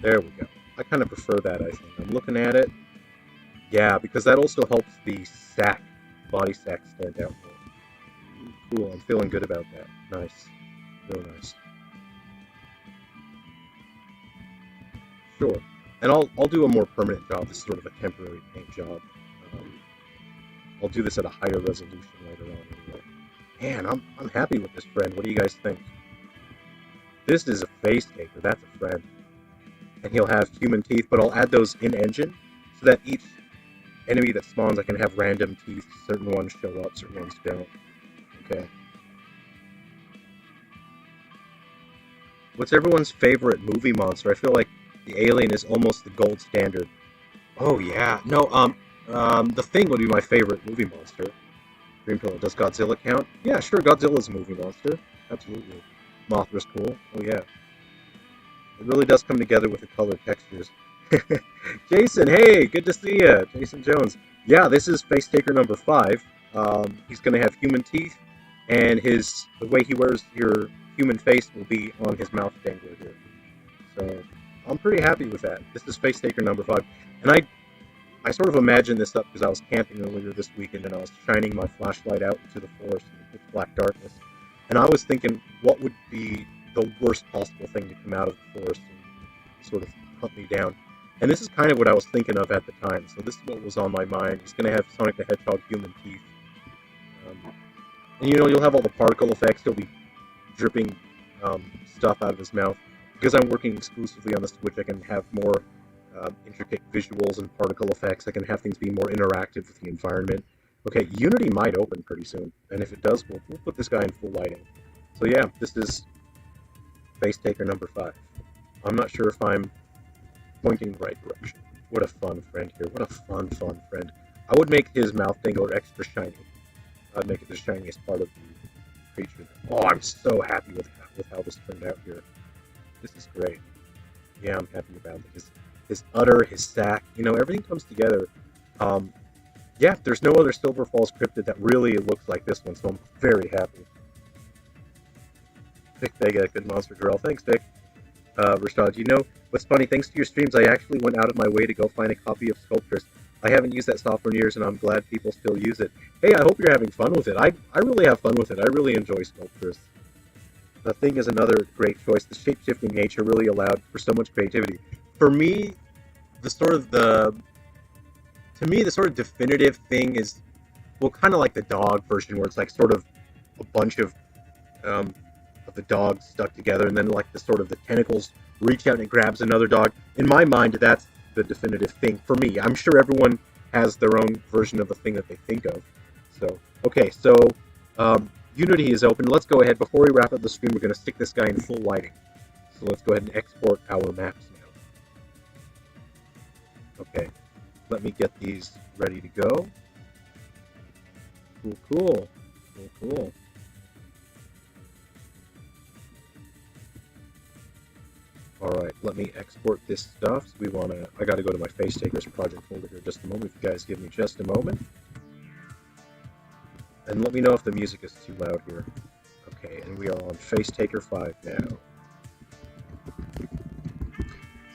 There we go. I kind of prefer that, I think. I'm looking at it. Yeah, because that also helps the sack, body sack stand out more. Cool, I'm feeling good about that. Nice. Real nice. Sure. And I'll do a more permanent job. This is sort of a temporary paint job. Um, I'll do this at a higher resolution later on anyway. Man, I'm happy with this friend. What do you guys think? This is a Facetaker. That's a friend. And he'll have human teeth, but I'll add those in engine so that each enemy that spawns I can have random teeth. Certain ones show up, certain ones don't. Okay. What's everyone's favorite movie monster? I feel like the alien is almost the gold standard. Oh yeah. No, the Thing would be my favorite movie monster. Green Pillow. Does Godzilla count? Yeah, sure, Godzilla's a movie monster. Absolutely. Mothra's cool. Oh yeah. It really does come together with the color textures. Jason, hey, good to see you. Jason Jones. Yeah, this is Facetaker number 5. He's going to have human teeth, and the way he wears your human face will be on his mouth dangler here. So I'm pretty happy with that. This is Facetaker number 5. And I sort of imagined this up because I was camping earlier this weekend, and I was shining my flashlight out into the forest in pitch black darkness. And I was thinking, what would be the worst possible thing to come out of the forest and sort of hunt me down? And this is kind of what I was thinking of at the time. So this is what was on my mind. He's going to have Sonic the Hedgehog human teeth. And you'll have all the particle effects. He'll be dripping stuff out of his mouth. Because I'm working exclusively on the Switch, I can have more intricate visuals and particle effects. I can have things be more interactive with the environment. Okay, Unity might open pretty soon. And if it does, we'll put this guy in full lighting. So yeah, this is Facetaker number 5. I'm not sure if I'm pointing the right direction. What a fun friend here. What a fun friend. I would make his mouth dangler extra shiny. I'd make it the shiniest part of the creature. Oh, I'm so happy with how this turned out here. This is great. Yeah, I'm happy about it. His udder, his sack, everything comes together. Yeah, there's no other Silver Falls cryptid that really looks like this one, so I'm very happy. Vic Vega, good monster girl. Thanks, Vic. Rashad, what's funny? Thanks to your streams, I actually went out of my way to go find a copy of Sculptors. I haven't used that software in years, and I'm glad people still use it. Hey, I hope you're having fun with it. I really have fun with it. I really enjoy Sculptors. The Thing is another great choice. The shape-shifting nature really allowed for so much creativity. For me, the sort of definitive thing is, well, kind of like the dog version, where it's like sort of a bunch of the dogs stuck together, and then like the tentacles reach out and it grabs another dog. In my mind, that's the definitive thing for me. I'm sure everyone has their own version of the thing that they think of. So, okay, so Unity is open. Let's go ahead. Before we wrap up the stream, we're going to stick this guy in full lighting. So let's go ahead and export our maps now. Okay, let me get these ready to go. Cool. Alright, let me export this stuff. So I gotta go to my Facetakers project folder here just a moment. If you guys give me just a moment. And let me know if the music is too loud here. Okay, and we are on Facetaker 5 now.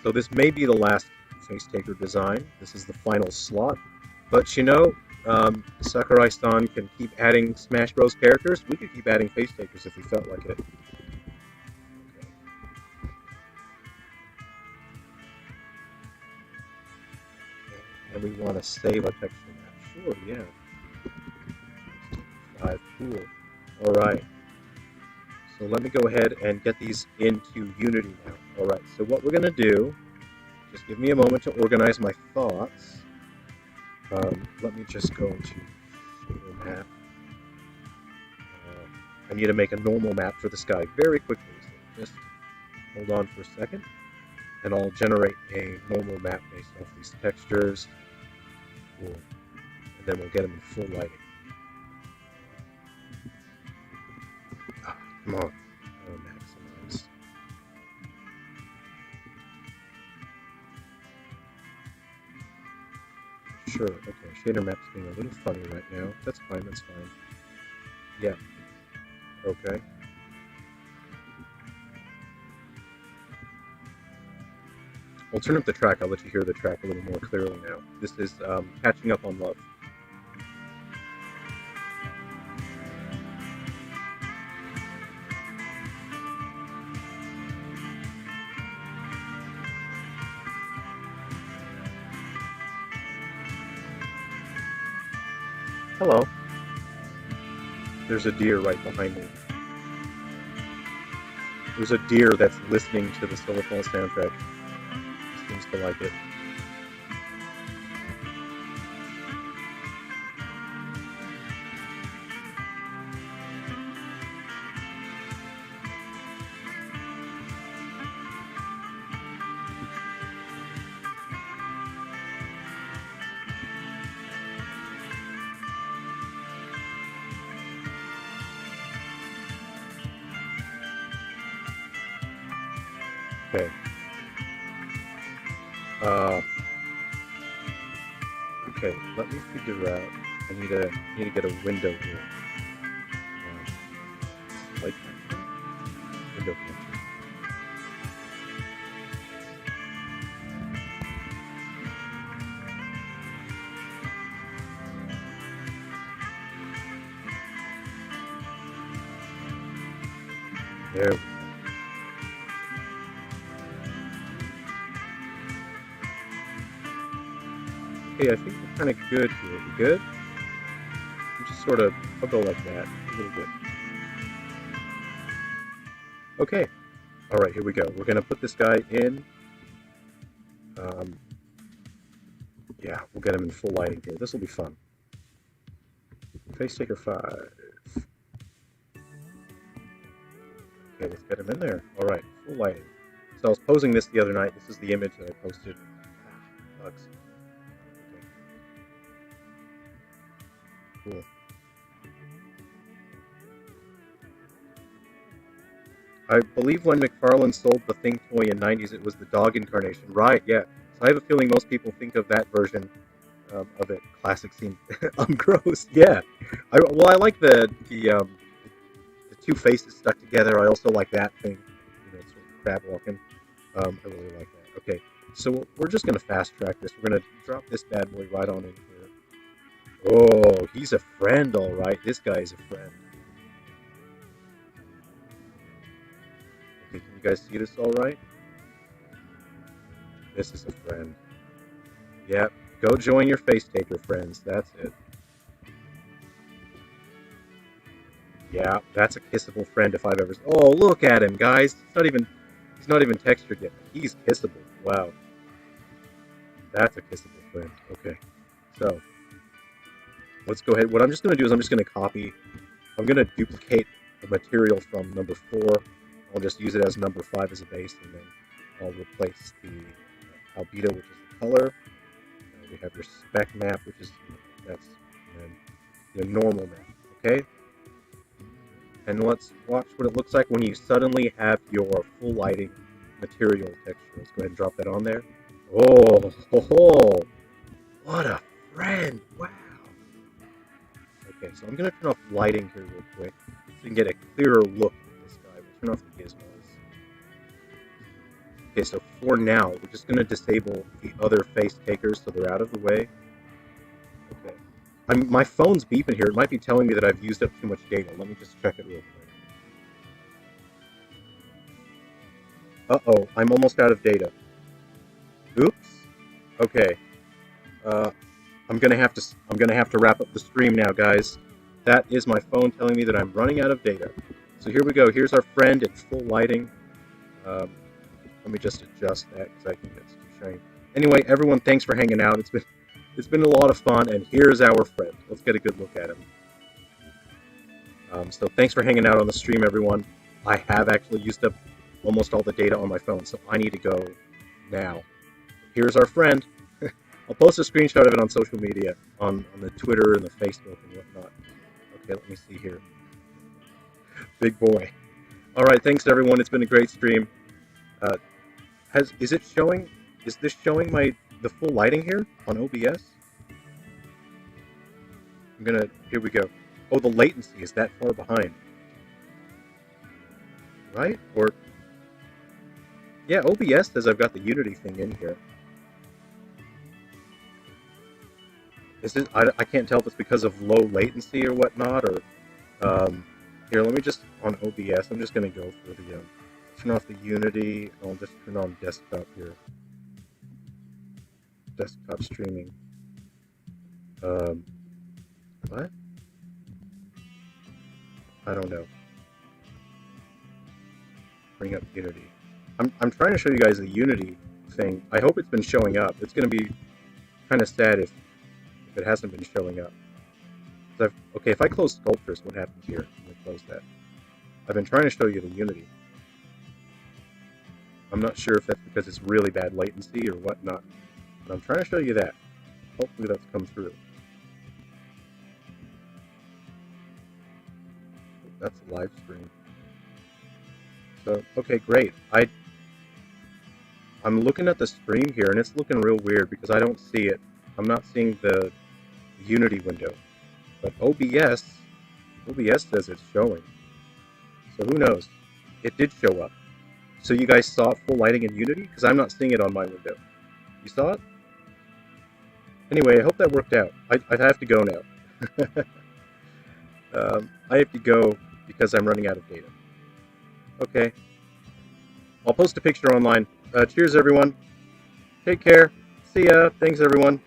So this may be the last Facetaker design. This is the final slot. But Sakurai-san can keep adding Smash Bros. Characters. We could keep adding Facetakers if we felt like it. And we want to save a texture map. Sure, yeah. 5, cool. Alright. So let me go ahead and get these into Unity now. Alright, so what we're going to do, just give me a moment to organize my thoughts. Let me just go into shader map. I need to make a normal map for the sky very quickly, so just hold on for a second, and I'll generate a normal map based off these textures. Cool. And then we'll get them in full lighting. Come on. Maximize. Sure, okay. Shader map's being a little funny right now. That's fine, that's fine. Yeah. Okay. I'll turn up the track. I'll let you hear the track a little more clearly now. This is Catching Up on Love. Hello. There's a deer right behind me. There's a deer that's listening to the Silverfall soundtrack. He seems to like it. Okay. Okay, let me figure out. I need to get a window here. Light connection. Window connection. There we go. Okay, I think we're kind of good here. We good? Just sort of, I'll go like that, a little bit. Okay. Alright, here we go. We're going to put this guy in. Yeah, we'll get him in full lighting here. This will be fun. Facetaker 5. Okay, let's get him in there. Alright, full lighting. So I was posing this the other night. This is the image that I posted. Bugs. Cool. I believe when McFarlane sold the Thing toy in the 90s, it was the dog incarnation. Right, yeah. So I have a feeling most people think of that version of it. Classic scene. Gross. Yeah. I like the two faces stuck together. I also like that thing. You know, sort of crab walking. I really like that. Okay. So we're just going to fast track this. We're going to drop this bad boy right on in here. Oh, he's a friend, all right. This guy is a friend. Okay, can you guys see this all right? This is a friend. Yep, go join your Facetaker friends. That's it. Yeah, that's a kissable friend if I've ever. Oh, look at him, guys. He's not even textured yet. He's kissable. Wow. That's a kissable friend. Okay, so let's go ahead. What I'm just going to do is I'm just going to copy. I'm going to duplicate the material from number 4. I'll just use it as number 5 as a base, and then I'll replace the albedo, which is the color. We have your spec map, which is that's the normal map. Okay. And let's watch what it looks like when you suddenly have your full lighting material texture. Let's go ahead and drop that on there. Oh, ho, ho. What a friend! Wow. Okay, so I'm gonna turn off lighting here real quick so you can get a clearer look at this guy. We'll turn off the gizmos. Okay, so for now, we're just gonna disable the other Facetakers so they're out of the way. Okay. My phone's beeping here. It might be telling me that I've used up too much data. Let me just check it real quick. Uh-oh, I'm almost out of data. Oops. Okay. I'm gonna have to wrap up the stream now, guys. That is my phone telling me that I'm running out of data. So here we go. Here's our friend in full lighting. Let me just adjust that because I think that's too shiny. Anyway, everyone, thanks for hanging out. It's been a lot of fun, and here's our friend. Let's get a good look at him. So thanks for hanging out on the stream, everyone. I have actually used up almost all the data on my phone, so I need to go now. Here's our friend. I'll post a screenshot of it on social media, on the Twitter and the Facebook and whatnot. Okay, let me see here. Big boy. All right, thanks everyone. It's been a great stream. Is this showing the full lighting here on OBS? Here we go. Oh, the latency is that far behind. Right? Or, yeah, OBS says I've got the Unity thing in here. Is it, I can't tell if it's because of low latency or whatnot, or, here, let me just, on OBS, I'm just going to go for the, turn off the Unity, I'll just turn on desktop here. Desktop streaming. What? I don't know. Bring up Unity. I'm trying to show you guys the Unity thing. I hope it's been showing up. It's going to be kind of sad if it hasn't been showing up. Okay, if I close Sculptors, what happens here? Let me close that. I've been trying to show you the Unity. I'm not sure if that's because it's really bad latency or whatnot, but I'm trying to show you that. Hopefully that's come through. That's a live stream. So, okay, great. I'm looking at the stream here, and it's looking real weird because I don't see it. I'm not seeing the Unity window. But OBS says it's showing. So who knows? It did show up. So you guys saw it full lighting in Unity? Because I'm not seeing it on my window. You saw it? Anyway, I hope that worked out. I have to go now. I have to go because I'm running out of data. Okay. I'll post a picture online. Cheers, everyone. Take care. See ya. Thanks, everyone.